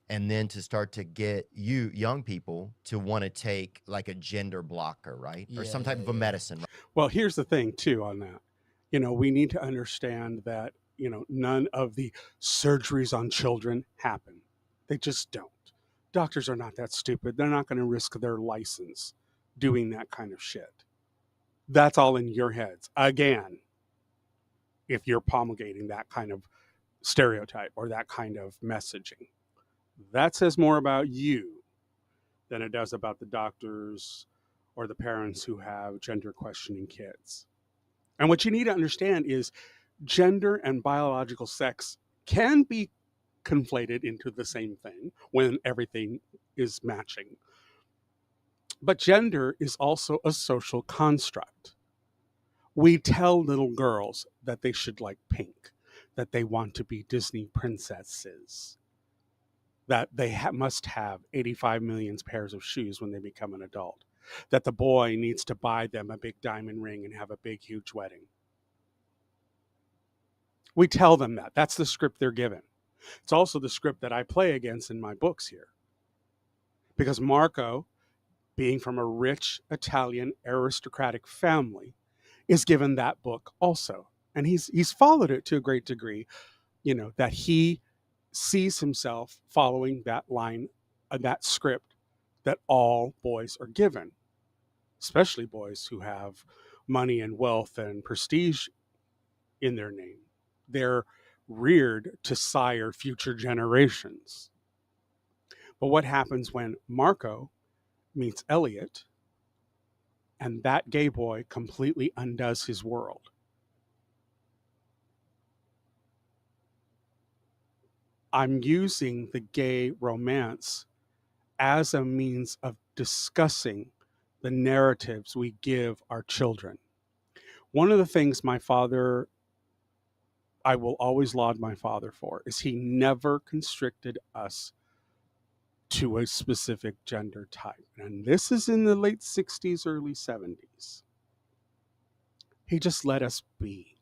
and then to start to get you young people to want to take like a gender blocker, right, or some type of a medicine. Right? Well, here's the thing too on that. We need to understand that, none of the surgeries on children happen. They just don't. Doctors are not that stupid. They're not going to risk their license doing that kind of shit. That's all in your heads. Again, if you're promulgating that kind of stereotype or that kind of messaging, that says more about you than it does about the doctors or the parents who have gender questioning kids. And what you need to understand is gender and biological sex can be conflated into the same thing when everything is matching. But gender is also a social construct. We tell little girls that they should like pink, that they want to be Disney princesses, that they must have 85 million pairs of shoes when they become an adult, that the boy needs to buy them a big diamond ring and have a big, huge wedding. We tell them that. That's the script they're given. It's also the script that I play against in my books here. Because Marco, being from a rich Italian aristocratic family, is given that book also. And he's followed it to a great degree, that he sees himself following that line, that script that all boys are given, especially boys who have money and wealth and prestige in their name. They're reared to sire future generations. But what happens when Marco meets Elliot and that gay boy completely undoes his world? I'm using the gay romance as a means of discussing the narratives we give our children. One of the things I will always laud my father for, is he never constricted us to a specific gender type. And this is in the late 60s, early 70s. He just let us be.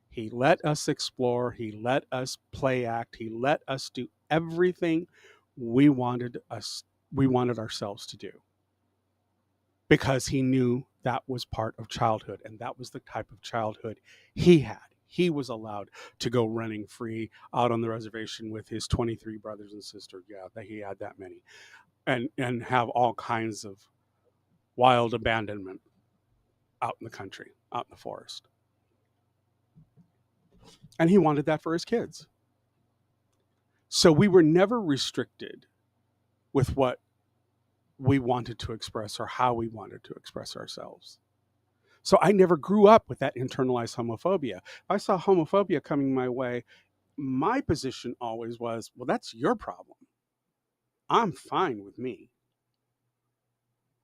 He let us explore. He let us play act. He let us do everything we wanted ourselves to do, because he knew that was part of childhood, and that was the type of childhood he had. He was allowed to go running free out on the reservation with his 23 brothers and sisters. Yeah, that he had that many, and have all kinds of wild abandonment out in the country, out in the forest. And he wanted that for his kids. So we were never restricted with what we wanted to express or how we wanted to express ourselves. So I never grew up with that internalized homophobia. If I saw homophobia coming my way, my position always was, well, that's your problem. I'm fine with me.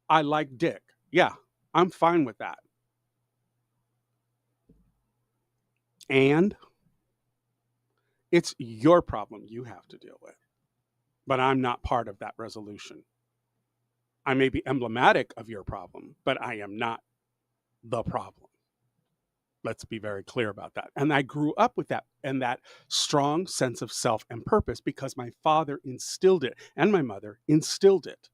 I like dick. Yeah, I'm fine with that. And it's your problem you have to deal with. But I'm not part of that resolution. I may be emblematic of your problem, but I am not the problem. Let's be very clear about that. And I grew up with that and that strong sense of self and purpose, because my father instilled it, and my mother instilled it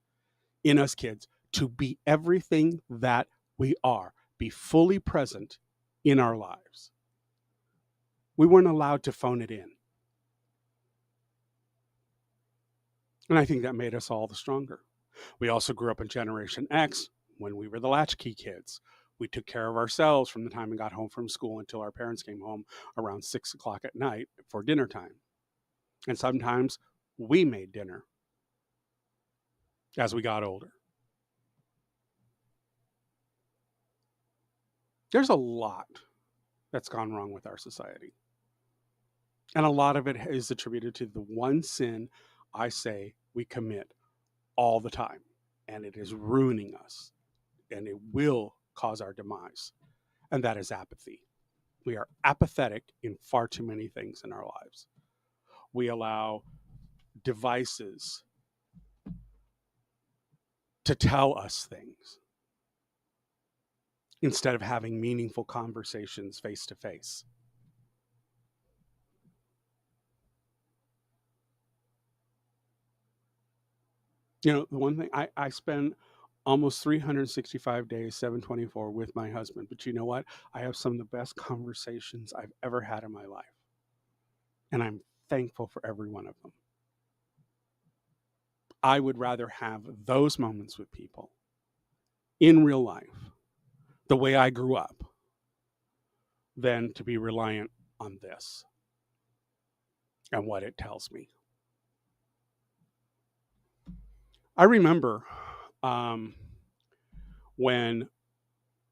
in us kids to be everything that we are, be fully present in our lives. We weren't allowed to phone it in. And I think that made us all the stronger. We also grew up in Generation X when we were the latchkey kids. We took care of ourselves from the time we got home from school until our parents came home around 6 o'clock at night for dinner time. And sometimes we made dinner as we got older. There's a lot that's gone wrong with our society. And a lot of it is attributed to the one sin I say we commit all the time, and it is ruining us and it will cause our demise, and that is apathy. We are apathetic in far too many things in our lives. We allow devices to tell us things instead of having meaningful conversations face to face. You know, the one thing I spend almost 365 days, 724 with my husband. But you know what? I have some of the best conversations I've ever had in my life. And I'm thankful for every one of them. I would rather have those moments with people in real life, the way I grew up, than to be reliant on this and what it tells me. I remember when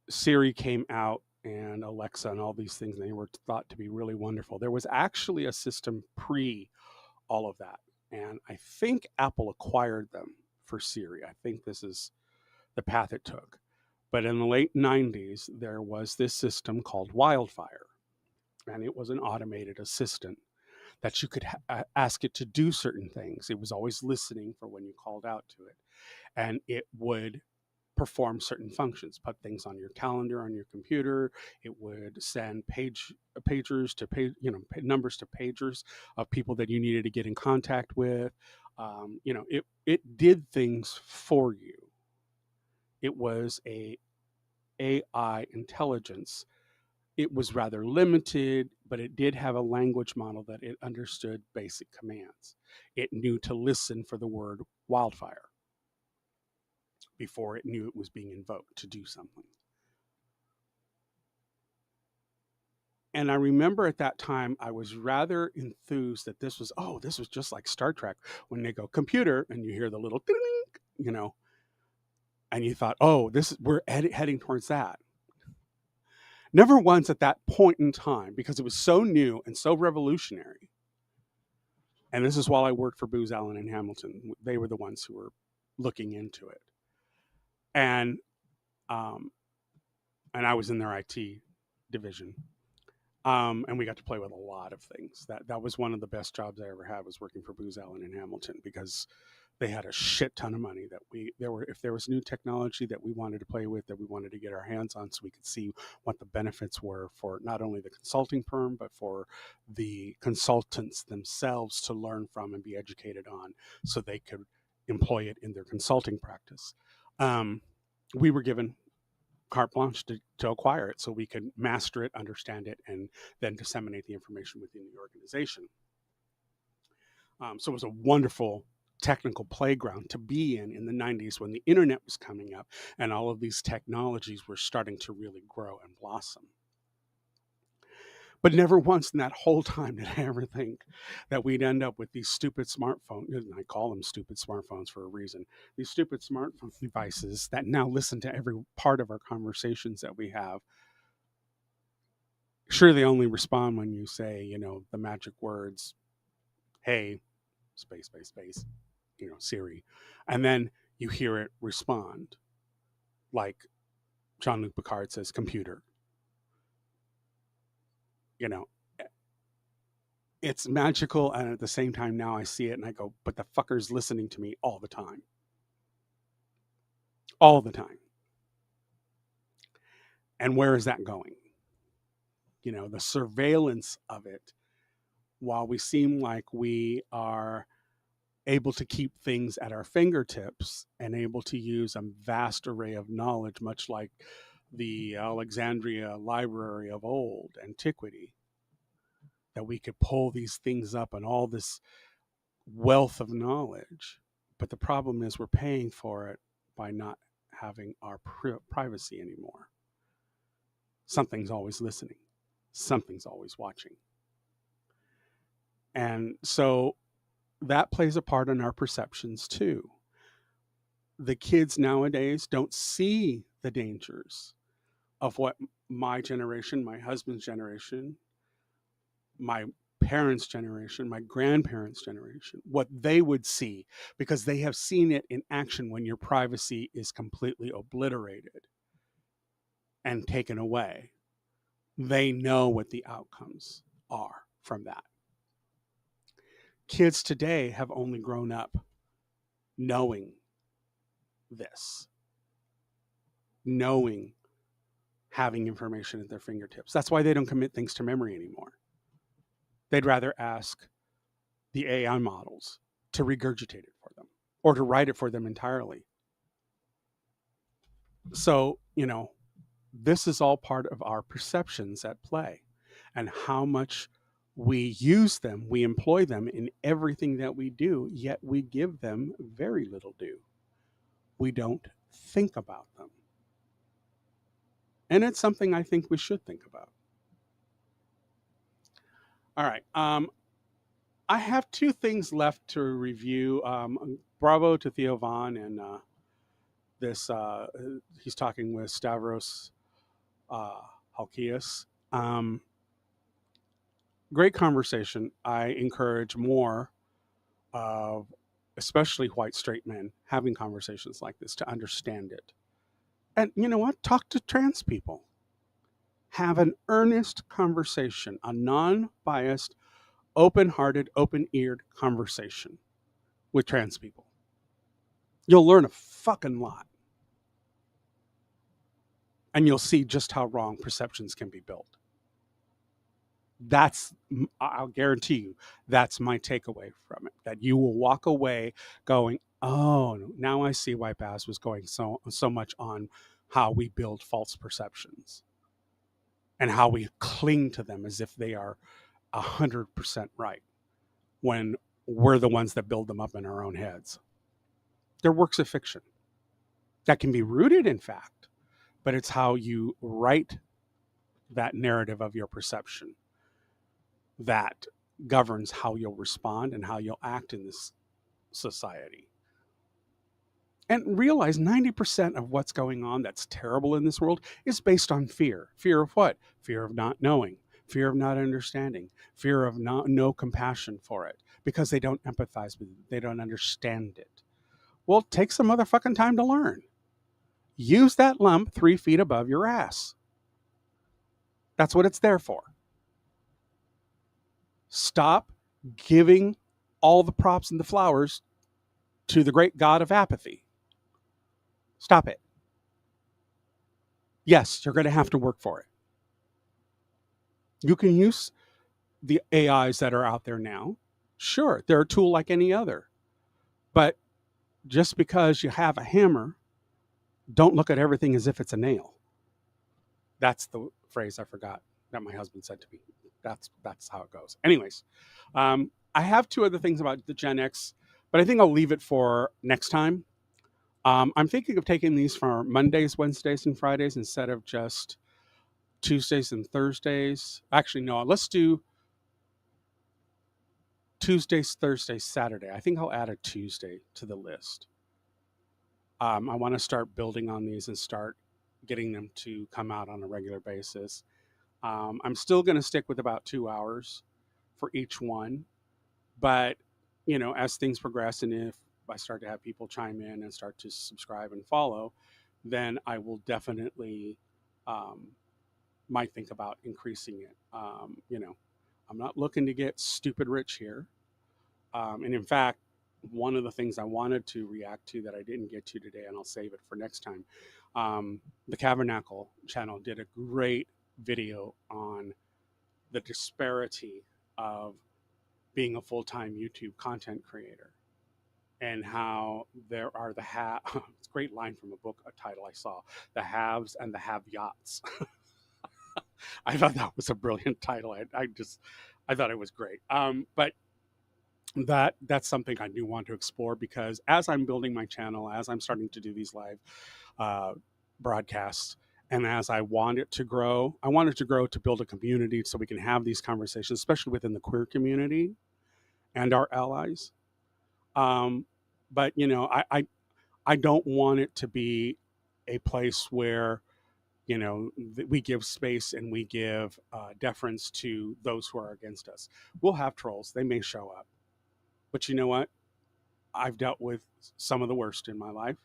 Siri came out and Alexa and all these things, they were thought to be really wonderful. There was actually a system pre all of that. And I think Apple acquired them for Siri. I think this is the path it took. But in the late 90s, there was this system called Wildfire. And it was an automated assistant that you could ask it to do certain things. It was always listening for when you called out to it. And it would perform certain functions, put things on your calendar on your computer. It would send pagers to page, numbers to pagers of people that you needed to get in contact with. It did things for you. It was a AI intelligence. It was rather limited, but it did have a language model that it understood basic commands. It knew to listen for the word wildfire before it knew it was being invoked to do something. And I remember at that time, I was rather enthused that this was just like Star Trek when they go computer and you hear the little ding, and you thought, we're heading towards that. Never once at that point in time, because it was so new and so revolutionary. And this is while I worked for Booz Allen and Hamilton. They were the ones who were looking into it. And I was in their IT division. And we got to play with a lot of things. That was one of the best jobs I ever had, was working for Booz Allen and Hamilton, because they had a shit ton of money if there was new technology that we wanted to play with, that we wanted to get our hands on, so we could see what the benefits were for not only the consulting firm, but for the consultants themselves to learn from and be educated on, so they could employ it in their consulting practice. We were given carte blanche to acquire it, so we could master it, understand it, and then disseminate the information within the organization. So it was a wonderful technical playground to be in the 90s, when the internet was coming up and all of these technologies were starting to really grow and blossom. But never once in that whole time did I ever think that we'd end up with these stupid smartphones, and I call them stupid smartphones for a reason, these stupid smartphone devices that now listen to every part of our conversations that we have. Sure, they only respond when you say, the magic words, hey, space, Siri. And then you hear it respond, like Jean-Luc Picard says, computer. It's magical, and at the same time, now I see it and I go, but the fucker's listening to me all the time. All the time. And where is that going? The surveillance of it, while we seem like we are able to keep things at our fingertips and able to use a vast array of knowledge, much like the Alexandria Library of old antiquity, that we could pull these things up and all this wealth of knowledge. But the problem is we're paying for it by not having our privacy anymore. Something's always listening. Something's always watching. And so that plays a part in our perceptions too. The kids nowadays don't see the dangers of what my generation, my husband's generation, my parents' generation, my grandparents' generation, what they would see, because they have seen it in action when your privacy is completely obliterated and taken away. They know what the outcomes are from that. Kids today have only grown up knowing this, knowing having information at their fingertips. That's why they don't commit things to memory anymore. They'd rather ask the AI models to regurgitate it for them or to write it for them entirely. So, this is all part of our perceptions at play and how much we use them, we employ them in everything that we do, yet we give them very little due. We don't think about them. And it's something I think we should think about. All right. I have two things left to review. Bravo to Theo Von and he's talking with Stavros Halkias. Great conversation. I encourage more of, especially white straight men, having conversations like this to understand it. And you know what? Talk to trans people. Have an earnest conversation, a non-biased, open-hearted, open-eared conversation with trans people. You'll learn a fucking lot. And you'll see just how wrong perceptions can be built. I'll guarantee you, that's my takeaway from it. That you will walk away going, oh, now I see why Baz was going so much on how we build false perceptions and how we cling to them as if they are 100% right when we're the ones that build them up in our own heads. They're works of fiction that can be rooted in fact, but it's how you write that narrative of your perception that governs how you'll respond and how you'll act in this society. And realize 90% of what's going on that's terrible in this world is based on fear. Fear of what? Fear of not knowing, fear of not understanding, fear of no compassion for it, because they don't empathize with it. They don't understand it. Well, take some motherfucking time to learn. Use that lump 3 feet above your ass. That's what it's there for. Stop giving all the props and the flowers to the great god of apathy. Stop it. Yes, you're going to have to work for it. You can use the AIs that are out there now. Sure, they're a tool like any other. But just because you have a hammer, don't look at everything as if it's a nail. That's the phrase I forgot that my husband said to me. That's how it goes. Anyways, I have two other things about the Gen X, but I think I'll leave it for next time. I'm thinking of taking these for Mondays, Wednesdays, and Fridays instead of just Tuesdays and Thursdays. Actually, no, let's do Tuesdays, Thursdays, Saturday. I think I'll add a Tuesday to the list. I want to start building on these and start getting them to come out on a regular basis. I'm still going to stick with about 2 hours for each one. But, as things progress and if I start to have people chime in and start to subscribe and follow, then I will definitely might think about increasing it. I'm not looking to get stupid rich here. And in fact, one of the things I wanted to react to that I didn't get to today, and I'll save it for next time, the Cavernacle channel did a great video on the disparity of being a full-time YouTube content creator and how there are the it's a great line from a book, a title I saw, the haves and the have-yachts. I thought that was a brilliant title. I thought it was great. But that's something I do want to explore, because as I'm building my channel, as I'm starting to do these live broadcasts, and as I want it to grow, I want it to grow to build a community so we can have these conversations, especially within the queer community and our allies. But I don't want it to be a place where we give space and we give deference to those who are against us. We'll have trolls. They may show up. But you know what? I've dealt with some of the worst in my life.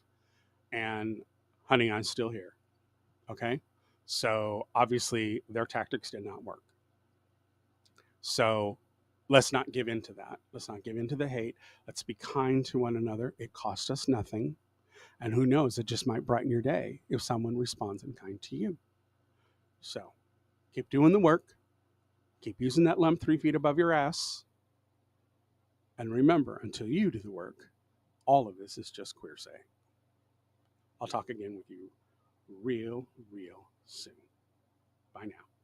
And honey, I'm still here. Okay? So obviously their tactics did not work. So let's not give in to that. Let's not give in to the hate. Let's be kind to one another. It costs us nothing. And who knows, it just might brighten your day if someone responds in kind to you. So keep doing the work. Keep using that lump 3 feet above your ass. And remember, until you do the work, all of this is just Qwhearsay. I'll talk again with you real soon. Bye now.